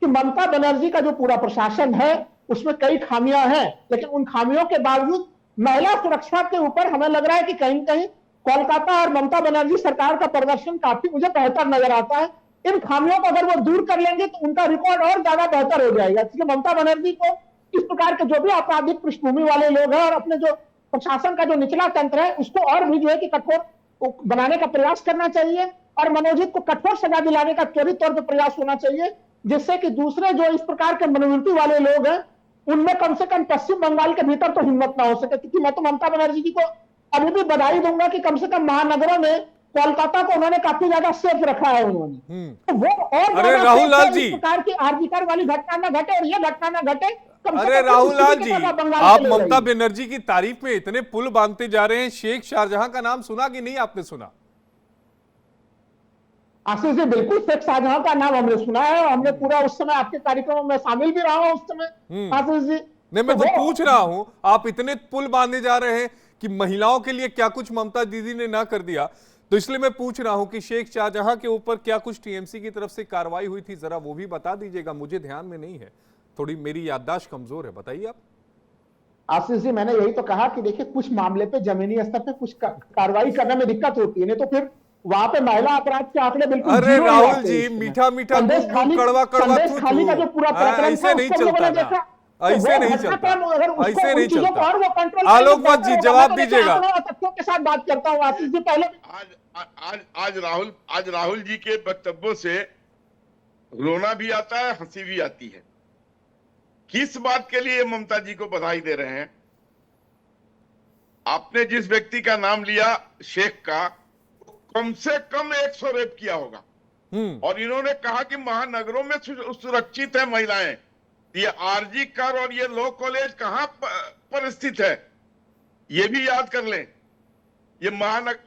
कि ममता बनर्जी का जो पूरा प्रशासन है उसमें कई खामियां हैं, लेकिन उन खामियों के बावजूद महिला सुरक्षा के ऊपर हमें लग रहा है कि कहीं कहीं कोलकाता और ममता बनर्जी सरकार का प्रदर्शन काफी मुझे बेहतर नजर आता है। इन खामियों को अगर वो दूर कर लेंगे तो उनका रिकॉर्ड और ज्यादा बेहतर हो जाएगा। इसलिए ममता बनर्जी को इस प्रकार के जो भी आपराधिक पृष्ठभूमि वाले लोग हैं और अपने जो प्रशासन का जो निचला तंत्र है उसको और भी जो है कि कठोर बनाने का प्रयास करना चाहिए और मनोजीत को कठोर सजा दिलाने का त्वरित तौर पर प्रयास होना चाहिए, जिससे कि दूसरे जो इस प्रकार के मनोवृत्ति वाले लोग हैं उनमें कम से कम पश्चिम बंगाल के भीतर तो हिम्मत ना हो सके। क्योंकि मैं तो ममता बनर्जी जी को अभी भी बधाई दूंगा कि कम से कम महानगरों में कोलकाता को उन्होंने काफी ज्यादा सेफ रखा है उन्होंने। तो वो और अरे राहुल लाल जी, इस प्रकार की आरजीकर वाली घटना ना घटे और ये घटना ना घटे। अरे राहुल लाल जी, आप ममता बनर्जी की तारीफ में इतने पुल बांधते जा रहे हैं। शेख शाहजहां का नाम सुना कि नहीं आपने सुना? आशीष जी, बिल्कुल शेख शाहजहां का नाम हमने सुना है और हमने पूरा उस समय आपके कार्यक्रमों में शामिल भी रहा हूं उस समय। आशीष जी, नहीं, मैं तो पूछ रहा हूं, आप इतने पुल बांधे जा रहे हैं कि महिलाओं के लिए क्या कुछ ममता दीदी ने ना कर दिया, तो इसलिए मैं पूछ रहा हूं कि शेख शाहजहां के ऊपर क्या कुछ टीएमसी की तरफ से कार्रवाई हुई थी, जरा वो भी बता दीजिएगा। मुझे ध्यान में नहीं है, थोड़ी मेरी याददाश्त कमजोर है, बताइए आप। आशीष जी, मैंने यही तो कहा कि देखिए कुछ मामले पे जमीनी स्तर पे कुछ कार्रवाई करने में दिक्कत होती है, नहीं तो फिर वहां पे महिला अपराध के आंकड़े बिल्कुल। अरे राहुल जी, मीठा मीठा कड़वा कड़वा खाली का जो पूरा प्रकरण ऐसे नहीं चलता ना, ऐसे नहीं चलता, ऐसे नहीं चलता। आलोक वत्स जी, जवाब दीजिएगा। तथ्यों के साथ बात करता हूँ आशीष जी। पहले आज राहुल जी के वक्तव्यों से रोना भी आता है, हंसी भी आती है। किस बात के लिए ममता जी को बधाई दे रहे हैं? आपने जिस व्यक्ति का नाम लिया शेख का, कम से कम 100 रेप किया होगा। और इन्होंने कहा कि महानगरों में सुरक्षित है महिलाएं। ये आरजी कर और ये लॉ कॉलेज कहां पर स्थित है, ये भी याद कर लें। ये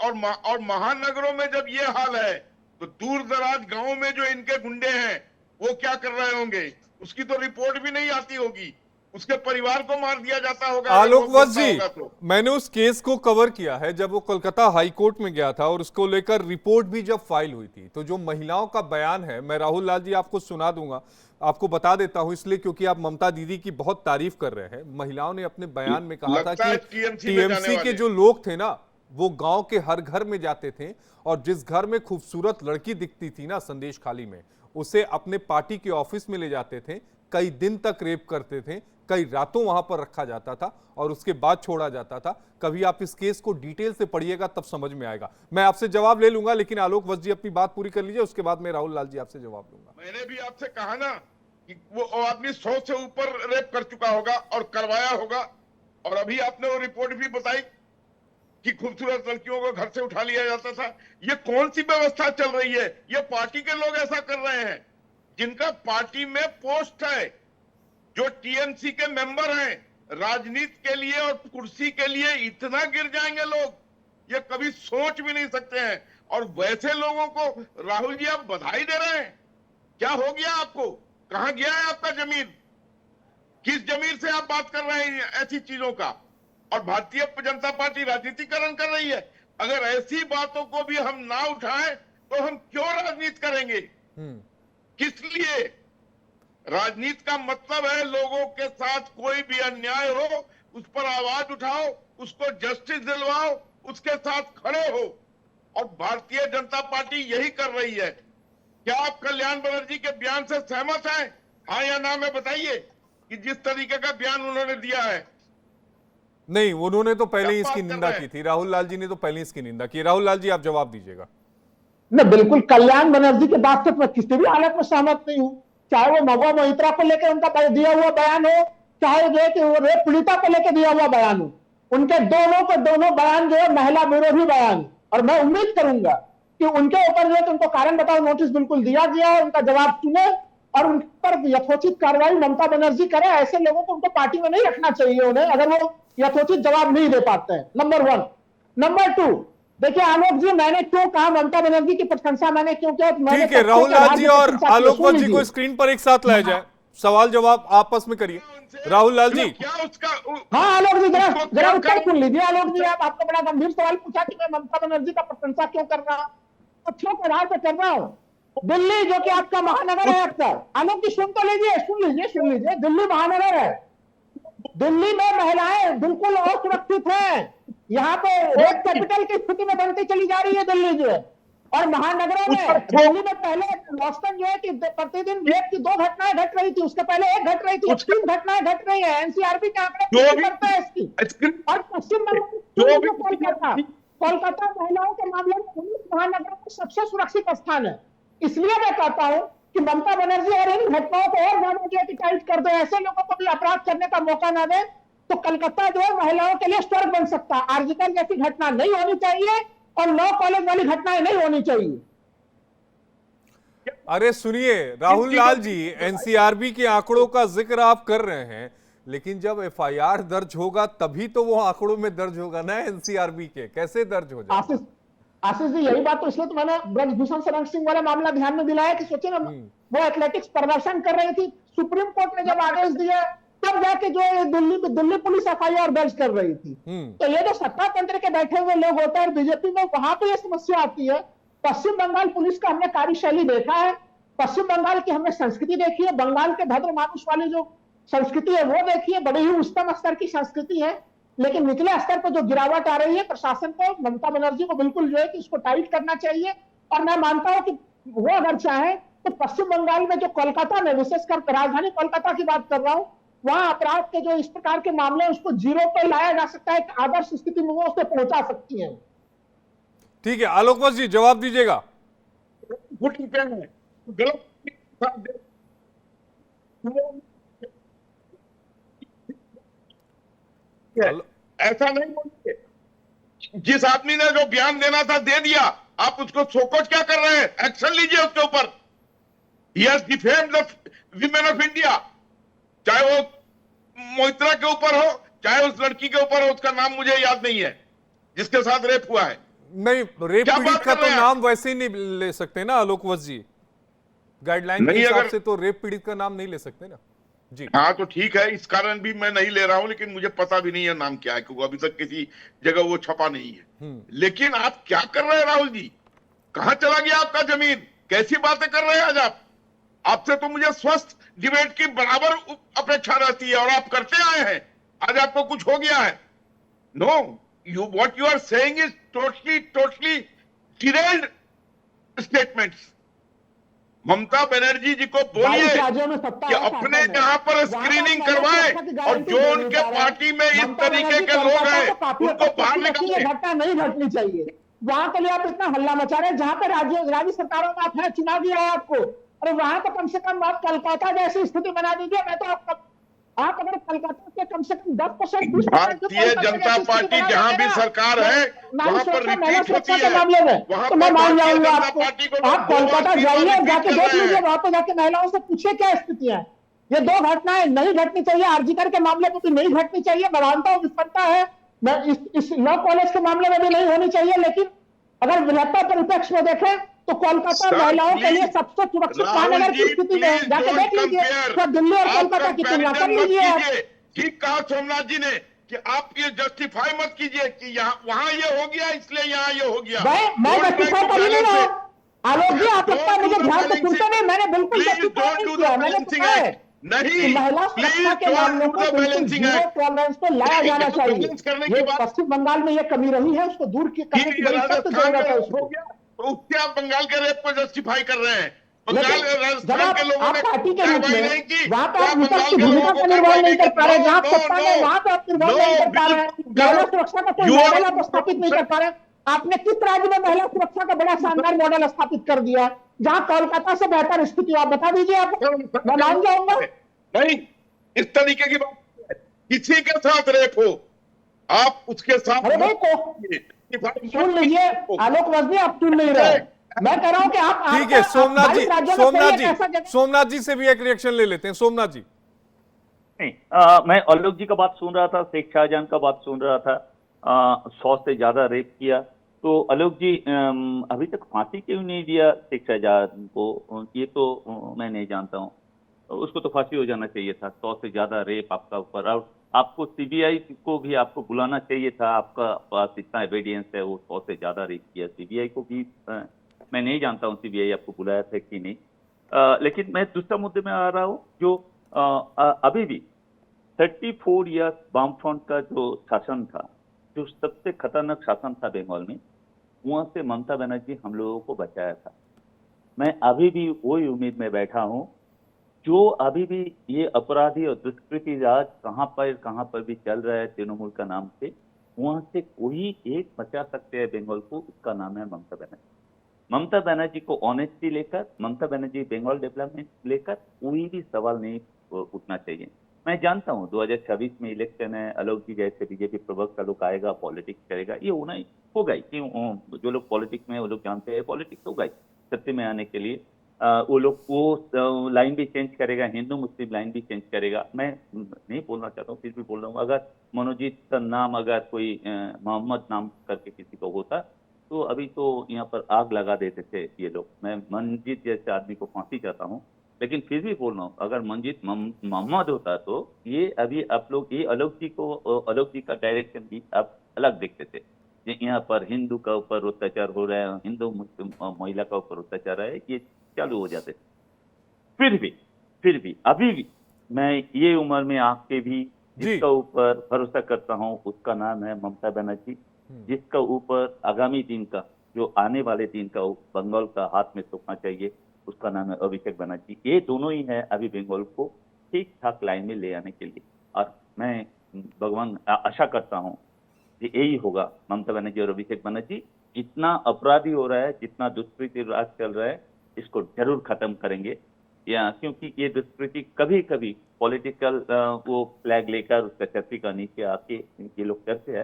और महानगरों में जब ये हाल है तो दूर दराज गांवों में जो इनके गुंडे हैं वो क्या कर रहे होंगे, उसकी तो रिपोर्ट भी नहीं आती होगी। उसके परिवार को मार दिया जाता होगा। आलोक वत्स जी, मैंने उस केस को कवर किया है जब वो कोलकाता हाई कोर्ट में गया था और उसको लेकर रिपोर्ट भी जब फाइल हुई थी। तो जो महिलाओं का बयान है, मैं राहुल लाल जी आपको सुना दूंगा, आपको बता देता हूं इसलिए क्योंकि आप ममता दीदी की बहुत तारीफ कर रहे हैं। महिलाओं ने अपने बयान में कहा था कि टीएमसी के जो लोग थे ना, वो गांव के हर घर में जाते थे और जिस घर में खूबसूरत लड़की दिखती थी ना संदेश खाली में, उसे अपने पार्टी के ऑफिस में ले जाते थे, कई दिन तक रेप करते थे, कई रातों वहां पर रखा जाता था और उसके बाद छोड़ा जाता था। कभी आप इस केस को डिटेल से पढ़िएगा तब समझ में आएगा। मैं आपसे जवाब ले लूंगा, लेकिन आलोक वत्स जी अपनी बात पूरी कर लीजिए, उसके बाद मैं राहुल लाल जी आपसे जवाब लूंगा। मैंने भी आपसे कहा ना कि वो आदमी 100 से ऊपर रेप कर चुका होगा और करवाया होगा। और अभी आपने वो रिपोर्ट भी बताई कि खूबसूरत लड़कियों को घर से उठा लिया जाता था। ये कौन सी व्यवस्था चल रही है? ये पार्टी के लोग ऐसा कर रहे हैं जिनका पार्टी में पोस्ट है, जो टीएमसी के मेंबर हैं। राजनीति के लिए और कुर्सी के लिए इतना गिर जाएंगे लोग, ये कभी सोच भी नहीं सकते हैं। और वैसे लोगों को राहुल जी आप बधाई दे रहे हैं? क्या हो गया आपको? कहां गया है आपका जमीन? किस जमीन से आप बात कर रहे हैं ऐसी चीजों का? और भारतीय जनता पार्टी राजनीतिकरण कर रही है। अगर ऐसी बातों को भी हम ना उठाएं तो हम क्यों राजनीति करेंगे? किस लिए? राजनीति का मतलब है लोगों के साथ कोई भी अन्याय हो उस पर आवाज उठाओ, उसको जस्टिस दिलवाओ, उसके साथ खड़े हो। और भारतीय जनता पार्टी यही कर रही है। क्या आप कल्याण बनर्जी के बयान से सहमत हैं? हाँ या ना में बताइए कि जिस तरीके का बयान उन्होंने दिया है। नहीं, उन्होंने तो पहले ही इसकी निंदा की थी। राहुल लाल जी ने तो पहले इसकी निंदा की। राहुल लाल जी आप जवाब दीजिएगा। नहीं, बिल्कुल कल्याण बनर्जी के बात से मैं किसी भी हालत में सहमत नहीं हूं, चाहे वो महुआ मोहित्रा को लेकर उनका दिया हुआ बयान हो, चाहे ये कि वो रेप पीड़िता को लेकर दिया हुआ बयान हो। उनके दोनों बयान जो है महिला विरोधी बयान है। और मैं उम्मीद करूंगा कि उनके ऊपर जो है उनको कारण बताओ नोटिस बिल्कुल दिया गया है, उनका जवाब सुने और उन पर यथोचित कार्रवाई ममता बनर्जी करे। ऐसे लोगों को उनको पार्टी में नहीं रखना चाहिए उन्हें, अगर वो यथोचित जवाब नहीं दे पाते हैं। नंबर 1। नंबर 2, देखिए आलोक जी, मैंने क्यों कहा ममता बनर्जी की प्रशंसा मैंने क्यों किया? ठीक है, राहुल लाल जी और आलोक वत्स जी को स्क्रीन पर एक साथ लाया जाए, सवाल जवाब आपस में करिए। राहुल लाल जी, क्या उसका हाँ आलोक जी जरा उत्तर सुन लीजिए। आलोक जी, आपको बड़ा गंभीर सवाल पूछा कि मैं ममता बनर्जी का प्रशंसा क्यों कर रहा हूँ। अच्छे आधार पर कर रहा हूँ। दिल्ली जो कि आपका महानगर है अक्सर, आलोक जी सुन तो लीजिए, सुन लीजिए। दिल्ली महानगर है, दिल्ली में महिलाएं बिल्कुल असुरक्षित हैं। यहाँ पे रेप कैपिटल की स्थिति में बनती चली जा रही है दिल्ली जो है। और महानगरों में, दिल्ली में पहले औसतन जो है कि प्रतिदिन रेप की 2 घटनाएं घट रही थी, उसके पहले 1 घट रही थी, 3 घटनाएं घट रही है। एनसीआरबी के आंकड़े करता है इसकी। और पश्चिम बंगाल कोलकाता महिलाओं के मामले में 19 महानगरों में सबसे सुरक्षित स्थान है। इसलिए मैं कहता हूं कि ममता बनर्जी और इन घटनाओं को और ज्यादा टाइट कर दो, ऐसे लोगों को भी अपराध करने का मौका ना दे, तो कलकत्ता जो है महिलाओं के लिए स्वर्ग बन सकता है। आरजीकर जैसी घटना नहीं होनी चाहिए और लॉ कॉलेज वाली घटनाएं नहीं होनी चाहिए। अरे सुनिए राहुल लाल जी, एनसीआरबी के आंकड़ों का जिक्र आप कर रहे हैं, लेकिन जब एफआईआर दर्ज होगा तभी तो वो आंकड़ों में दर्ज होगा ना। एनसीआरबी के कैसे दर्ज हो जाए? आशीष जी, यही बात तो इसलिए तो मैंने ब्रजभूषण शरण सिंह वाला मामला ध्यान में दिलाया कि सोचिए ना, वो एथलेटिक्स प्रदर्शन कर रही थी, सुप्रीम कोर्ट ने जब आदेश दिया तब जाके जो दिल्ली पुलिस एफआईआर दर्ज कर रही थी। तो ये जो सत्ता तंत्र के बैठे हुए लोग होते हैं बीजेपी में, वहां पे ये समस्या आती है। पश्चिम बंगाल पुलिस का हमने कार्यशैली देखा है, पश्चिम बंगाल की हमने संस्कृति देखी है, बंगाल के भद्र मानुष वाली जो संस्कृति है वो देखी है, बड़ी ही उच्चतम स्तर की संस्कृति है। लेकिन निचले स्तर पर जो गिरावट आ रही है, प्रशासन को, ममता बनर्जी को बिल्कुल जो है कि इसको टाइट करना चाहिए। और मैं मानता हूं कि वो अगर चाहे तो पश्चिम बंगाल में जो कोलकाता में, विशेषकर राजधानी कोलकाता की बात कर रहा हूं, वहां अपराध के जो इस प्रकार के मामले उसको 0 पे लाया जा सकता है, एक आदर्श स्थिति में वो उससे पहुंचा सकती है। ठीक है, आलोक वत्स जी जवाब दीजिएगा। ऐसा नहीं बोलिए। जिस आदमी ने जो बयान देना था दे दिया, आप उसको शोकॉज क्या कर रहे हैं? एक्शन लीजिए उसके ऊपर। He has defamed the women of India, चाहे वो मोहित्रा के ऊपर हो, चाहे उस लड़की के ऊपर हो, उसका नाम मुझे याद नहीं है जिसके साथ रेप हुआ है। नहीं, रेप क्या पीड़ित बात का कर तो रहे हैं नाम वैसे ही नहीं ले सकते ना आलोक वत्स जी, गाइडलाइन के नहीं, हिसाब अगर- से तो रेप पीड़ित का नाम नहीं ले सकते ना जी। हाँ तो ठीक है, इस कारण भी मैं नहीं ले रहा हूं, लेकिन मुझे पता भी नहीं है नाम क्या है, क्योंकि अभी तक किसी जगह वो छपा नहीं है। लेकिन आप क्या कर रहे हैं राहुल जी? कहां चला गया आपका जमीन? कैसी बातें कर रहे हैं आज आप? आपसे तो मुझे स्वस्थ डिबेट की बराबर अपेक्षा रहती है और आप करते आए हैं। आज आपको कुछ हो गया है? No, what you are saying is totally derailed statements. Mamata Banerjee ji को बोलिए 22 राज्यों में सत्ता कि है अपने शासन में। यहाँ पर वहाँ स्क्रीनिंग पर करवाएं सुरक्षा की और गारंटी जो दे उनके नहीं पा रहे हैं। पार्टी में इस ममता तरीके बनर्जी के लोग कोलकाता हैं को काफी उनको हद तक बाहर कहती है, ये निकालें। घटना नहीं घटनी चाहिए। वहां के लिए आप इतना हल्ला मचा रहे हैं जहां पे राज्य सरकारों में आपने चुनाव दिया है आपको। अरे वहां तो कम से कम आप कोलकाता जैसी स्थिति बना दीजिए। मैं तो आप अगर कोलकाता के कम से कम 10% 20% भारतीय जनता पार्टी जहां भी सरकार है वहां पर रिपीट होती है। मामले में वहां तो मैं पर मान भारतीय जाऊंगा जनता आपको। पार्टी को आप कोलकाता जाइए और जाके देख लीजिए, वहां पे जाके महिलाओं से पूछिए क्या स्थितियां है। ये दो घटनाएं नहीं घटनी चाहिए। आरजीकर के मामले में भी नहीं घटनी चाहिए। मैं मानता हूं विफलता है, मैं इस लॉ कॉलेज के मामले में भी नहीं होनी चाहिए, लेकिन अगर वृहत्तर परिप्रेक्ष्य में देखें तो कोलकाता महिलाओं के लिए सबसे सुरक्षित महानगर की स्थिति में जाके देख लीजिए। तो दिल्ली और कोलकाता की तुलना कर लीजिए आप। ठीक कहा सोमनाथ जी ने कि आप ये जस्टिफाई मत कीजिए कि यहाँ वहां ये हो गया इसलिए यहाँ ये हो गया। मैं जस्टिफाई कर ही नहीं रहा हूं। आलोक जी, आप लगता है मुझे ध्यान से सुनते नहीं। मैंने बिल्कुल जस्टिफाई नहीं किया। मैंने कहा है नहीं, कि महिला सुरक्षा के मामलों को बिल्कुल जीरो टॉलरेंस पे लाया जाना चाहिए। ये पश्चिम बंगाल में ये कमी रही है, उसको दूर करने की बड़ी सख्त जरूरत है उसको। तो उससे आप बंगाल के रेप को जस्टिफाई कर रहे हैं। लेकिन राजस्थान जब के लोगों आप ने पार्टी के रूप कार्रवाई में नहीं की, वहां पे तो आप विपक्ष की बंगाल के भूमिका लोगों का को निर्वहन कार्रवाई नहीं कर पा रहे। जहां नो, सत्ता में वहां पे आप निर्वहन नहीं कर पा रहे हैं। महिला सुरक्षा का कोई मॉडल आप स्थापित नहीं कर पा रहे। आपने किस राज्य में महिला सुरक्षा का बड़ा शानदार मॉडल स्थापित कर दिया जहां कोलकाता से बेहतर स्थिति? आप बता दीजिए। आप मैं मान जाऊंगा। नहीं, इस तरीके की बात किसी के साथ रेप हो आप उसके साथ अरे भाई सुन लीजिए आलोक वत्स, आप सुन नहीं रहे। मैं कह रहा हूं कि आप ठीक है सोमनाथ जी से भी एक रिएक्शन ले लेते हैं। सोमनाथ जी, नहीं, मैं आलोक जी का बात सुन रहा था, शेख शाहजहां का बात सुन रहा था। 100 से ज्यादा रेप किया तो आलोक जी अभी तक फांसी क्यों नहीं दिया शेख शाहजहां को? ये तो मैं नहीं जानता हूँ। उसको तो फांसी हो जाना चाहिए था। 100 से ज्यादा रेप आपका ऊपर, और आपको सीबीआई को भी आपको बुलाना चाहिए था। आपका पास इतना एविडेंस है, वो 100 से ज्यादा रेप किया। सीबीआई को भी मैं नहीं जानता हूँ सीबीआई आपको बुलाया था कि नहीं। लेकिन मैं दूसरा मुद्दे में आ रहा हूँ जो अभी भी 34 ईयर्स वामफ्रंट का जो शासन था, जो सबसे खतरनाक शासन था बंगाल में, वहां से ममता बनर्जी हम लोगों को बचाया था। मैं अभी भी वही उम्मीद में बैठा हूं। जो अभी भी ये अपराधी और दुष्कृति राज कहां पर भी चल रहा है तृणमूल का नाम से, वहां से कोई एक बचा सकते हैं बंगाल को, उसका नाम है ममता बनर्जी। ममता बनर्जी को ऑनेस्टी लेकर, ममता बनर्जी बंगाल डेवलपमेंट लेकर कोई भी सवाल नहीं उठना चाहिए। मैं जानता हूं 2026 में इलेक्शन है, आलोक जी जैसे बीजेपी प्रवक्ता लोग आएगा, पॉलिटिक्स करेगा, ये होगा ही। क्यों? जो लोग पॉलिटिक्स में वो लोग जानते हैं पॉलिटिक्स होगा ही सत्य में आने के लिए। वो लोग वो लाइन भी चेंज करेगा, हिंदू मुस्लिम लाइन भी चेंज करेगा। मैं नहीं बोलना चाहता हूँ, फिर भी बोल रहा हूँ। अगर मनोजीत का नाम अगर कोई मोहम्मद नाम करके किसी को होता तो अभी तो यहाँ पर आग लगा देते थे ये लोग। मैं मनजीत जैसे आदमी को फांसी चाहता हूँ, लेकिन फिर भी बोल रहा हूँ, अगर मनजीत मोहम्मद होता तो ये अभी आप लोग ये आलोक जी का डायरेक्शन भी आप अलग देखते थे। यहाँ पर हिंदू का ऊपर अत्याचार हो रहा है, हिंदू मुस्लिम महिला का ऊपर अत्याचार है, ये चालू हो जाते। फिर भी अभी भी मैं ये उम्र में आपके भी जिसका ऊपर भरोसा करता हूँ उसका नाम है ममता बनर्जी, जिसका ऊपर आगामी दिन का, जो आने वाले दिन का बंगाल का हाथ में सोचना चाहिए, उसका नाम है अभिषेक बनर्जी। ये दोनों ही है अभी बंगाल को ठीक ठाक लाइन में ले आने के लिए। और मैं भगवान आशा करता हूँ कि यही होगा। ममता बनर्जी और अभिषेक बनर्जी जितना अपराधी हो रहा है, जितना दुष्कृति राज चल रहा है, इसको जरूर खत्म करेंगे। या क्योंकि ये दुष्कृति कभी कभी पॉलिटिकल वो फ्लैग लेकर उसका छतरी का नीचे आके ये लोग करते हैं,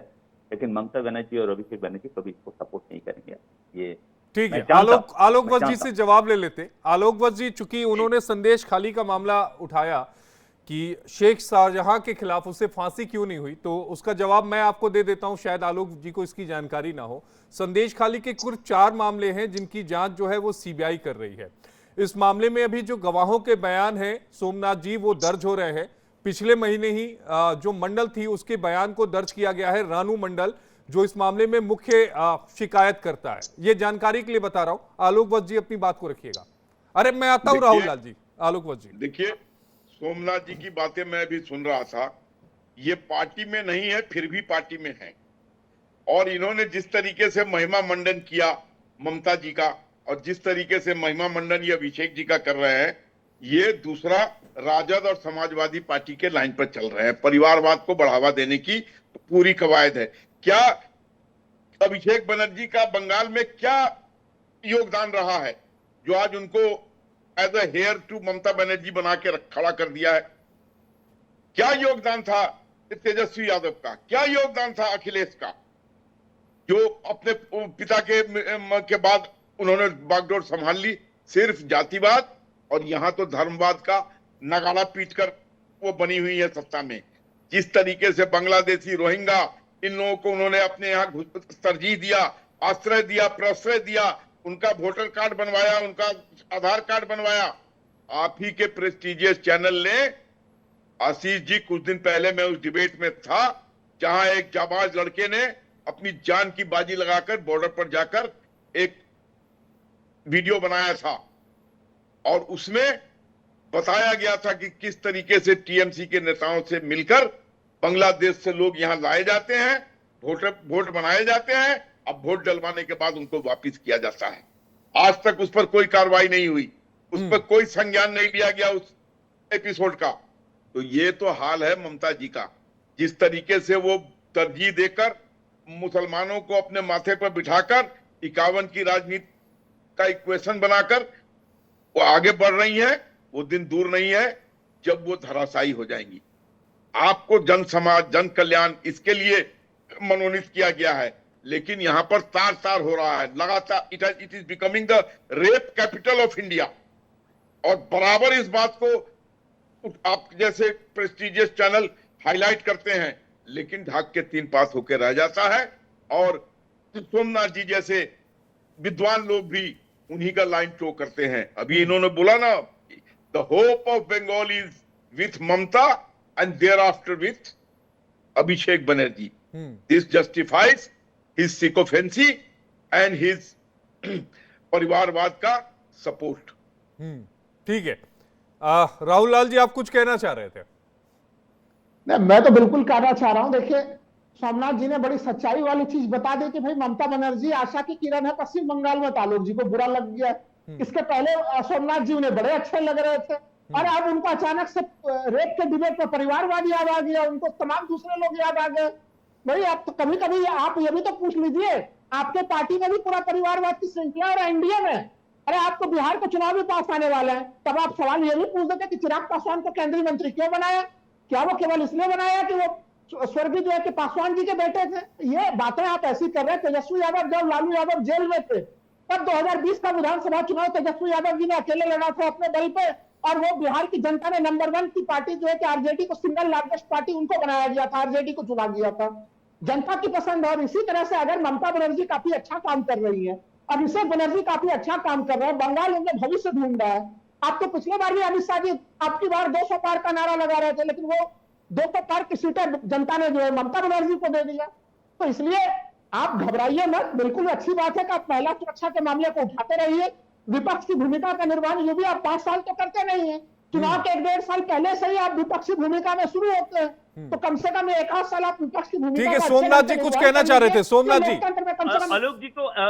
लेकिन ममता बनर्जी और अभिषेक बनर्जी कभी इसको सपोर्ट नहीं करेंगे। ये ठीक है, मैं जानता हूं, आलोक मैं वत्स जी जानता से जवाब ले लेते। आलोक वत्स जी, चूंकि उन्होंने संदेश खाली का मामला उठाया कि शेख शाहजहां के खिलाफ उसे फांसी क्यों नहीं हुई, तो उसका जवाब मैं आपको दे देता हूं, शायद आलोक जी को इसकी जानकारी ना हो। संदेश खाली के कुल 4 मामले हैं जिनकी जांच जो है वो सीबीआई कर रही है। इस मामले में अभी जो गवाहों के बयान हैं सोमनाथ जी, वो दर्ज हो रहे हैं। पिछले महीने ही जो मंडल थी उसके बयान को दर्ज किया गया है, रानू मंडल, जो इस मामले में मुख्य शिकायत करता है। ये जानकारी के लिए बता रहा हूं। आलोक वत्स जी अपनी बात को रखिएगा। अरे मैं आता हूं राहुल लाल जी। आलोक वत्स जी देखिए, सोमनाथ जी की बातें मैं भी सुन रहा था। ये पार्टी में नहीं है, फिर भी पार्टी में है। और इन्होंने जिस तरीके से महिमा मंडन किया ममता जी का, और जिस तरीके से महिमा मंडन ये अभिषेक जी का कर रहे हैं, ये दूसरा राजद और समाजवादी पार्टी के लाइन पर चल रहे हैं। परिवारवाद को बढ़ावा देने की पूरी कवायद है। क्या अभिषेक बनर्जी का बंगाल में क्या योगदान रहा है जो आज उनको as a hair to Mamata Banerjee बना के खड़ा कर दिया है? क्या योगदान था तेजस्वी यादव का? क्या योगदान था अखिलेश का, जो अपने पिता के बाद उन्होंने बागडोर संभाल ली? सिर्फ जातिवाद और यहां तो धर्मवाद का नगाड़ा पीटकर वो बनी हुई है सत्ता में। जिस तरीके से बांग्लादेशी, रोहिंग्या, इन लोगों को उन्होंने अपने यहाँ तरजीह दिया, आश्रय दिया, प्रश्रय दिया, उनका वोटर कार्ड बनवाया, उनका आधार कार्ड बनवाया। आप ही के प्रेस्टिजियस चैनल ने, आशीष जी, कुछ दिन पहले मैं उस डिबेट में था जहां एक जाबाज लड़के ने अपनी जान की बाजी लगाकर बॉर्डर पर जाकर एक वीडियो बनाया था, और उसमें बताया गया था कि किस तरीके से टीएमसी के नेताओं से मिलकर बांग्लादेश से लोग यहां लाए जाते हैं, वोट बनाए जाते हैं, अब वोट डलवाने के बाद उनको वापस किया जाता है। आज तक उस पर कोई कार्रवाई नहीं हुई, उस पर कोई संज्ञान नहीं लिया गया उस एपिसोड का। तो ये तो हाल है ममता जी का। जिस तरीके से वो तरजीह देकर मुसलमानों को अपने माथे पर बिठाकर 51 की राजनीति का इक्वेशन बनाकर वो आगे बढ़ रही है, वो दिन दूर नहीं है जब वो धराशायी हो जाएंगी। आपको जन समाज, जन कल्याण, इसके लिए मनोनीत किया गया है, लेकिन यहां पर तार तार हो रहा है लगातार। It is becoming the rape capital of India. और बराबर इस बात को आप जैसे प्रेस्टिजियस चैनल हाईलाइट करते हैं, लेकिन ढाक के 3 पास होकर रह जाता है। और सोमनाथ जी जैसे विद्वान लोग भी उन्हीं का लाइन टो करते हैं। अभी इन्होंने बोला ना, the hope of Bengal is with Mamata and there after with Abhishek Banerjee. This justifies his sycophancy and his परिवारवाद का सपोर्ट। ठीक है। राहुल लाल जी, आप कुछ कहना चाह रहे थे? नहीं, मैं तो बिल्कुल कहना चाह रहा हूं। देखिए, सोमनाथ जी ने बड़ी सच्चाई वाली चीज बता दी कि भाई ममता बनर्जी आशा की किरण है पश्चिम बंगाल में। आलोक जी को बुरा लग गया। इसके पहले सोमनाथ जी उन्हें बड़े अच्छे लग रहे थे, और अब उनको अचानक से रेप के डिबेट में परिवारवाद याद आ गया, उनको तमाम दूसरे लोग याद आ गए। भाई आप तो कभी कभी आप ये भी तो पूछ लीजिए, आपके पार्टी में भी पूरा परिवारवाद की श्रृंखला और एनडीए में। अरे आपको बिहार के चुनाव भी पास आने वाले हैं, तब आप सवाल ये भी पूछ देते कि चिराग पासवान को केंद्रीय मंत्री क्यों बनाया? क्या वो केवल इसलिए बनाया कि वो स्वर्गीय जो है कि पासवान जी के बेटे थे? ये बातें आप ऐसी कर रहे हैं। तेजस्वी यादव जब लालू यादव जेल में थे, तब 2020 का विधानसभा चुनाव तेजस्वी यादव जी ने अकेले लड़ा था अपने बल पे, और वो बिहार की जनता ने नंबर 1 की पार्टी जो है कि आरजेडी को सिंगल लार्जेस्ट पार्टी उनको बनाया गया था, आरजेडी को चुना गया था। जनता की पसंद। और इसी तरह से अगर ममता बनर्जी काफी अच्छा काम कर रही है, अभिषेक बनर्जी काफी अच्छा काम कर रहे हैं, बंगाल उनका भविष्य ढूंढ रहा है। आप तो पिछले बार भी अमित शाह जी आपकी बार 200 पार का नारा लगा रहे थे, लेकिन वो 200 पार की सीटें जनता ने जो है ममता बनर्जी को दे दिया। तो इसलिए आप घबराइए मत। बिल्कुल अच्छी बात है कि आप महिला सुरक्षा के मामले को उठाते रहिए। विपक्ष की भूमिका का निर्वहन ये भी आप 5 साल तो करते नहीं है। चुनाव के 1-1.5 साल पहले से ही आप विपक्षी भूमिका में शुरू होते हैं, तो कम से कम 1-8 साल आप विपक्ष की भूमिका। ठीक है, सोमनाथ जी कुछ कहना चाह रहे थे। सोमनाथ जी,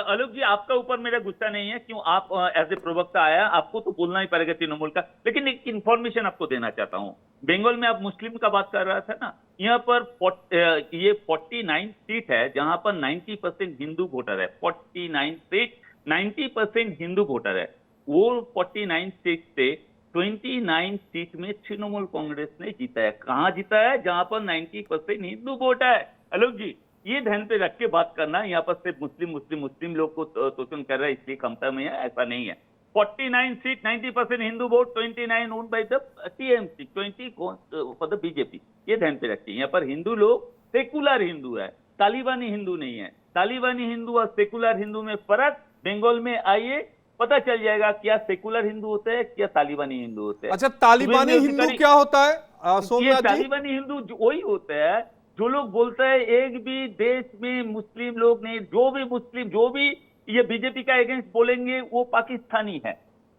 आलोक जी, आपका ऊपर मेरा गुस्सा नहीं है। क्यों आप एज ए प्रवक्ता आया, आपको तो बोलना ही पड़ेगा तृणमूल का। लेकिन एक इन्फॉर्मेशन आपको देना चाहता हूँ। बंगाल में आप मुस्लिम का बात कर रहा था ना, यहाँ पर ये 49 सीट है जहां पर 90% हिंदू वोटर है। 49 सीट 90% हिंदू वोटर है। वो 49 सीट से 29 सीट में तृणमूल कांग्रेस ने जीता है। कहां जीता है? जहां पर 90% हिंदू वोट है। आलोक जी, ये ध्यान पे रख के बात करना। यहाँ पर सिर्फ मुस्लिम लोग को शोषण कर रहा है इसलिए क्षमता में है, ऐसा नहीं है। 49 seat, 90% Hindu vote, 29 own by the TMC, 20 for the BJP. ये ध्यान पे रखिए। यहाँ पर हिंदू लोग सेकुलर हिंदू है, तालिबानी हिंदू नहीं है। तालिबानी हिंदू और सेकुलर हिंदू में फर्क बंगाल में आइए पता चल जाएगा, क्या सेकुलर हिंदू होते हैं क्या तालिबानी हिंदू होते हैं। अच्छा, तालिबानी हिंदू क्या होता है सोमनाथ जी? तालिबानी हिंदू वही होते हैं जो लोग बोलते हैं एक भी देश में मुस्लिम लोग नहीं, जो भी ये बीजेपी का अगेंस्ट बोलेंगे वो पाकिस्तानी है।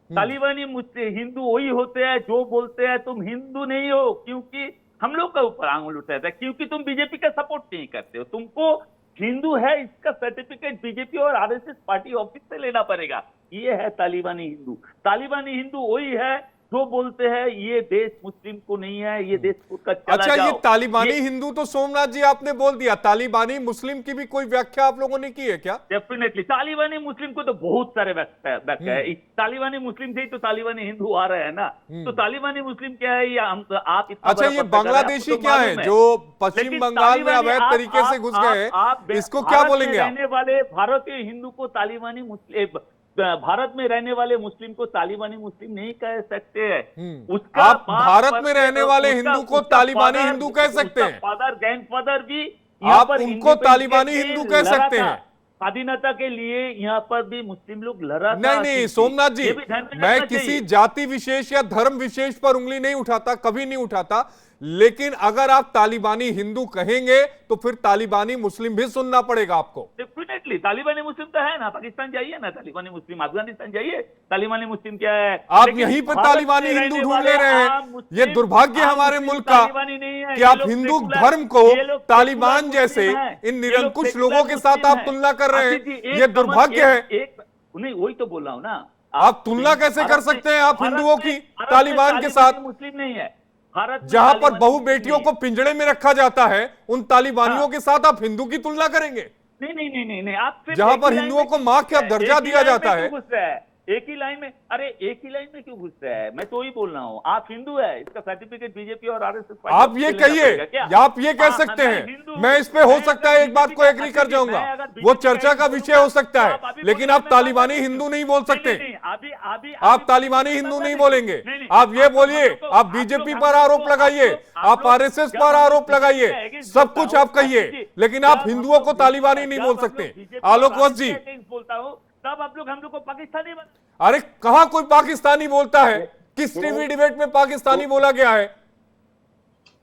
तालिबानी हिंदू वही होते हैं जो बोलते हैं तुम हिंदू नहीं हो, क्योंकि हम लोग का ऊपर आंगुल उठाता है, क्योंकि तुम बीजेपी का सपोर्ट नहीं करते हो। तुमको हिंदू है इसका सर्टिफिकेट बीजेपी और आरएसएस पार्टी ऑफिस से लेना पड़ेगा। ये है तालिबानी हिंदू। तालिबानी हिंदू वही है जो बोलते हैं ये देश मुस्लिम को नहीं है, ये देश का चला अच्छा, जाओ। ये तालिबानी हिंदू तो सोमनाथ जी आपने बोल दिया, तालिबानी मुस्लिम की भी कोई व्याख्या आप लोगों ने की है क्या? डेफिनेटली तालिबानी मुस्लिम को तो बहुत सारे व्याख्या है। तालिबानी मुस्लिम से ही तो तालिबानी हिंदू आ रहे हैं ना। तो तालिबानी मुस्लिम क्या है, ये हम आप इतना अच्छा, ये बांग्लादेशी क्या है जो पश्चिम बंगाल में अवैध तरीके से घुस गए, इसको क्या बोलेंगे आप? रहने वाले भारतीय हिंदू को तालिबानी मुस्लिम, भारत में रहने वाले मुस्लिम को तालिबानी मुस्लिम नहीं कह सकते हैं। उसका आप भारत में रहने वाले हिंदू को तालिबानी हिंदू कह सकते हैं? फादर ग्रैंडफादर भी आप उनको तालिबानी हिंदू कह सकते हैं? स्वाधीनता के लिए यहाँ पर भी मुस्लिम लोग लड़ा। नहीं सोमनाथ जी, मैं किसी जाति विशेष या धर्म विशेष पर उंगली नहीं उठाता, कभी नहीं उठाता, लेकिन अगर आप तालिबानी हिंदू कहेंगे तो फिर तालिबानी मुस्लिम भी सुनना पड़ेगा आपको। डेफिनेटली तालिबानी मुस्लिम तो है ना, पाकिस्तान जाइए ना, तालिबानी मुस्लिम अफगानिस्तान जाइए, तालिबानी मुस्लिम क्या है। आप यहीं पर तालिबानी हिंदू ढूंढ ले रहे हैं। ये दुर्भाग्य हमारे मुल्क का कि आप हिंदू धर्म को तालिबान जैसे इन निरंकुश लोगों के साथ आप तुलना कर रहे हैं। ये दुर्भाग्य है। नहीं, वही तो बोल रहा हूँ ना। आप तुलना कैसे कर सकते हैं आप हिंदुओं की तालिबान के साथ? मुस्लिम नहीं है जहां पर बहु बेटियों को पिंजड़े में रखा जाता है, उन तालिबानियों के साथ आप हिंदू की तुलना करेंगे? नहीं, आप जहां पर हिंदुओं को मां का दर्जा दिया जाता है। एक ही लाइन में, अरे एक ही लाइन में क्यों घुस रहा है? मैं तो ही बोल रहा हूँ, आप हिंदू है, इसका सर्टिफिकेट बीजेपी और आरएसएस आप ये कहिए, आप ये कह सकते हैं। मैं इस पे हो सकता है एक बात को एग्री कर जाऊंगा, वो चर्चा का विषय हो सकता है, लेकिन आप तालिबानी हिंदू नहीं बोल सकते। आप तालिबानी हिंदू नहीं बोलेंगे। आप ये बोलिए, आप बीजेपी पर आरोप लगाइए, आप आरएसएस पर आरोप लगाइए, सब कुछ आप कहिए, लेकिन आप हिंदुओं को तालिबानी नहीं बोल सकते। आलोक वत्स जी, बोलता हूँ तब आप लोग हम लोग को पाकिस्तानी अरे कहां कोई पाकिस्तानी बोलता है? किस टीवी डिबेट में पाकिस्तानी बोला गया है?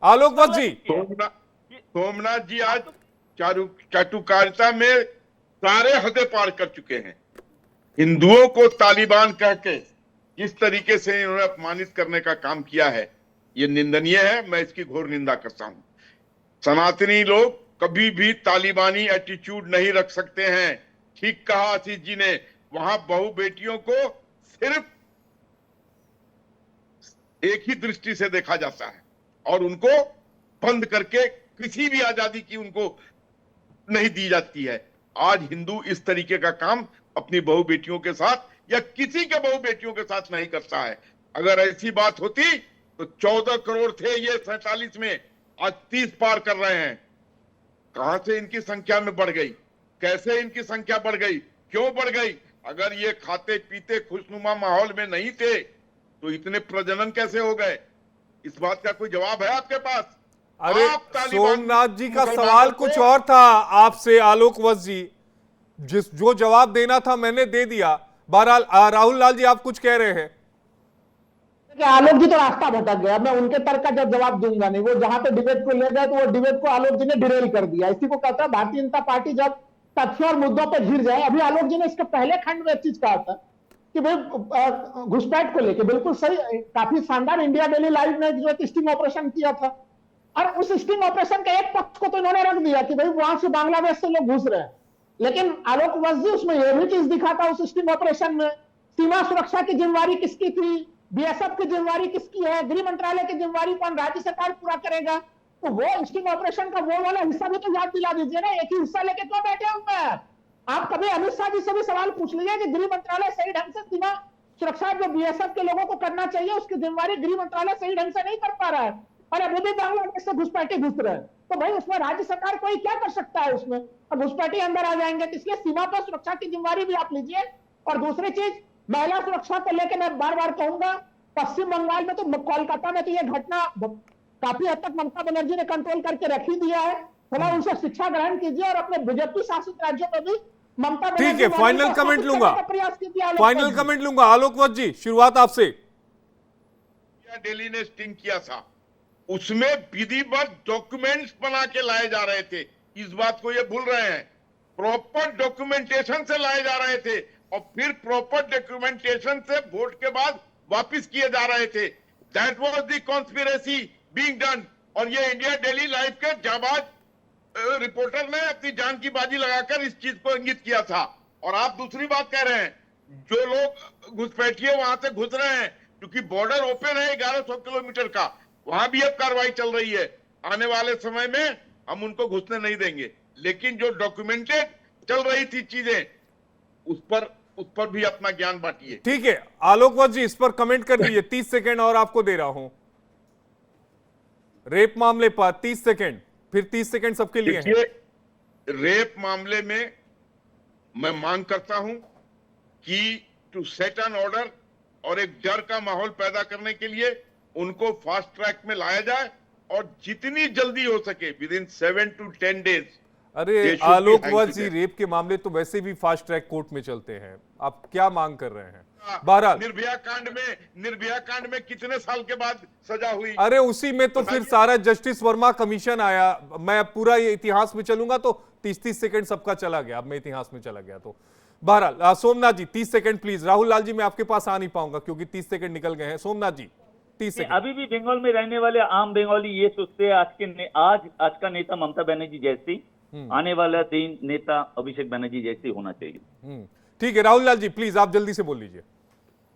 आलोक वत्स जी, सोमनाथ जी आज चाटुकारिता में सारे हदें पार कर चुके हैं। हिंदुओं को तालिबान कह के जिस तरीके से इन्होंने अपमानित करने का काम किया है, ये निंदनीय है। मैं इसकी घोर निंदा करता हूं। सनातनी लोग कभी भी तालिबानी एटीट्यूड नहीं रख सकते हैं। ठीक कहा आशीष जी ने, वहां बहु बेटियों को सिर्फ एक ही दृष्टि से देखा जाता है और उनको बंद करके किसी भी आजादी की उनको नहीं दी जाती है। आज हिंदू इस तरीके का काम अपनी बहु बेटियों के साथ या किसी के बहु बेटियों के साथ नहीं करता है। अगर ऐसी बात होती तो 14 करोड़ थे ये 47 में, आज 30 पार कर रहे हैं। कहां से इनकी संख्या में बढ़ गई? कैसे इनकी संख्या बढ़ गई? क्यों बढ़ गई? अगर ये खाते पीते खुशनुमा माहौल में नहीं थे तो इतने प्रजनन कैसे हो गए? इस बात का कोई जवाब है आपके पास? अरे सोमनाथ जी का सवाल कुछ और था आपसे, आलोक वत्स जी। जो जवाब देना था मैंने दे दिया। बहरहाल राहुल लाल जी, आप कुछ कह रहे हैं? आलोक जी तो रास्ता भटक गया। मैं उनके तर्क का जवाब दूंगा नहीं। वो जहां पे डिबेट को ले गए तो वो डिबेट को आलोक जी ने डिरेल कर दिया। इसी को कहता है भारतीय जनता पार्टी जब तथ्यों और मुद्दों पे घिर जाए। अभी आलोक जी ने इसके पहले खंड में एक चीज कहा था कि भाई घुसपैठ को लेके बिल्कुल सही, काफी शानदार इंडिया डेली लाइव ने जो एक स्टिंग ऑपरेशन किया था, और उस स्टिंग ऑपरेशन के एक पक्ष को तो इन्होंने रख दिया कि भाई वहां से बांग्लादेश से लोग घुस रहे हैं। लेकिन आलोक वत्स जी उसमें यह भी चीज दिखा था उस स्टिंग ऑपरेशन में, सीमा सुरक्षा की जिम्मेवारी किसकी थी, बीएसएफ की जिम्मेवारी किसकी है, गृह मंत्रालय की जिम्मेवारी कौन राज्य सरकार पूरा करेगा। तो वो स्टिंग ऑपरेशन का वो वाला हिस्सा भी तो याद दिला दीजिए ना। एक ही हिस्सा लेके क्यों बैठे हुए हैं आप? कभी अमित शाह जी से भी सवाल पूछ लीजिए कि गृह मंत्रालय सही ढंग से सीमा सुरक्षा जो बीएसएफ के लोगों को करना चाहिए उसकी जिम्मेवारी गृह मंत्रालय सही ढंग से नहीं कर पा रहा है। और अभी भी बांग्लादेश से घुसपैठी घुस रहे हैं, तो भाई उसमें राज्य सरकार कोई क्या कर सकता है उसमें? और घुसपैठी अंदर आ जाएंगे, तो इसलिए सीमा पर सुरक्षा की जिम्मेदारी भी आप लीजिए। और दूसरी चीज, महिला सुरक्षा को लेकर मैं बार बार कहूंगा, पश्चिम बंगाल में तो, कोलकाता में तो ये घटना काफी हद तक ममता बनर्जी ने कंट्रोल करके रख ही दिया है। थोड़ा उनसे शिक्षा ग्रहण कीजिए और अपने बीजेपी शासित राज्यों में भी ममता बनर्जी, ठीक है, फाइनल कमेंट लूंगा, फाइनल कमेंट लूंगा। आलोकवत जी, शुरुआत आपसे। दिल्ली ने स्टिंग किया था, उसमें विधिवत डॉक्यूमेंट्स बना के लाए जा रहे थे, इस बात को ये भूल रहे हैं। प्रॉपर डॉक्यूमेंटेशन से लाए जा रहे थे और फिर प्रॉपर डॉक्यूमेंटेशन से वोट के बाद वापस किए जा रहे थे। That was the conspiracy being done. और ये इंडिया डेली लाइफ के जाबाज रिपोर्टर ने अपनी जान की बाजी लगाकर इस चीज को इंगित किया था। और आप दूसरी बात कह रहे हैं, जो लोग घुसपैठिए वहां से घुस रहे हैं, क्योंकि बॉर्डर ओपन है 1100 किलोमीटर का, वहां भी अब कार्रवाई चल रही है। आने वाले समय में हम उनको घुसने नहीं देंगे, लेकिन जो डॉक्यूमेंटेड चल रही थी चीजें, उस पर भी अपना ज्ञान बांटिए। ठीक है आलोकवत जी, इस पर कमेंट कर दीजिए। 30 सेकंड और आपको दे रहा हूं। रेप मामले पर 30 सेकंड, फिर 30 सेकंड सबके लिए हैं। रेप मामले में मैं मांग करता हूं कि टू सेट एन ऑर्डर और एक डर का माहौल पैदा करने के लिए उनको फास्ट ट्रैक में लाया जाए और जितनी जल्दी हो सके विद इन 7 to 10 days। अरे आलोकवत जी, रेप के मामले तो वैसे भी फास्ट ट्रैक कोर्ट में चलते हैं, आप क्या मांग कर रहे हैं? बहरहाल निर्भया कांड में कितने साल के बाद सजा हुई? अरे उसी में तो फिर सारा जस्टिस वर्मा कमीशन आया। मैं पूरा ये इतिहास में चलूंगा तो 30 सेकंड सबका चला गया। अब मैं इतिहास में चला गया तो बहरहाल सोमनाथ जी 30 सेकंड प्लीज। राहुल लाल जी मैं आपके पास आ नहीं पाऊंगा क्योंकि 30 सेकंड निकल गए हैं। सोमनाथ जी 30 सेकंड। अभी भी बंगाल में रहने वाले आम बंगाली ये सोचते हैं आज का नेता ममता बनर्जी जैसी, आने वाला दिन नेता अभिषेक बनर्जी जैसे होना चाहिए। ठीक है राहुल लाल जी प्लीज आप जल्दी से बोल लीजिए।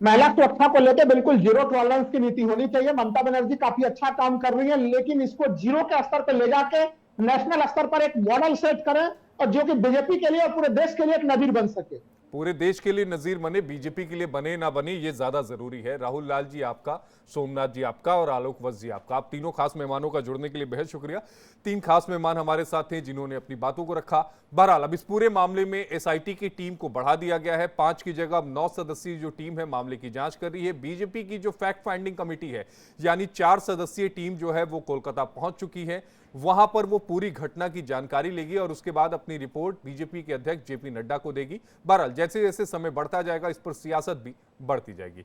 महिला सुरक्षा को लेकर बिल्कुल जीरो टॉलरेंस की नीति होनी चाहिए। ममता बनर्जी काफी अच्छा काम कर रही है, लेकिन इसको जीरो के स्तर पर ले जाके नेशनल स्तर पर एक मॉडल सेट करें और जो कि बीजेपी के लिए और पूरे देश के लिए एक नजीर बन सके। पूरे देश के लिए नजीर बने, बीजेपी के लिए बने ना बने ये ज्यादा जरूरी है। राहुल लाल जी आपका, सोमनाथ जी आपका और आलोकवत जी आपका, आप तीनों खास मेहमानों का जुड़ने के लिए बेहद शुक्रिया। 3 खास मेहमान हमारे साथ थे जिन्होंने अपनी बातों को रखा। बहरहाल अब इस पूरे मामले में एसआईटी की टीम को बढ़ा दिया गया है। 5 की जगह अब 9 सदस्यीय जो टीम है मामले की जांच कर रही है। बीजेपी की जो फैक्ट फाइंडिंग कमेटी है यानी 4 सदस्यीय टीम जो है वो कोलकाता पहुंच चुकी है। वहां पर वो पूरी घटना की जानकारी लेगी और उसके बाद अपनी रिपोर्ट बीजेपी के अध्यक्ष जेपी नड्डा को देगी। बहरहाल जैसे जैसे समय बढ़ता जाएगा इस पर सियासत भी बढ़ती जाएगी।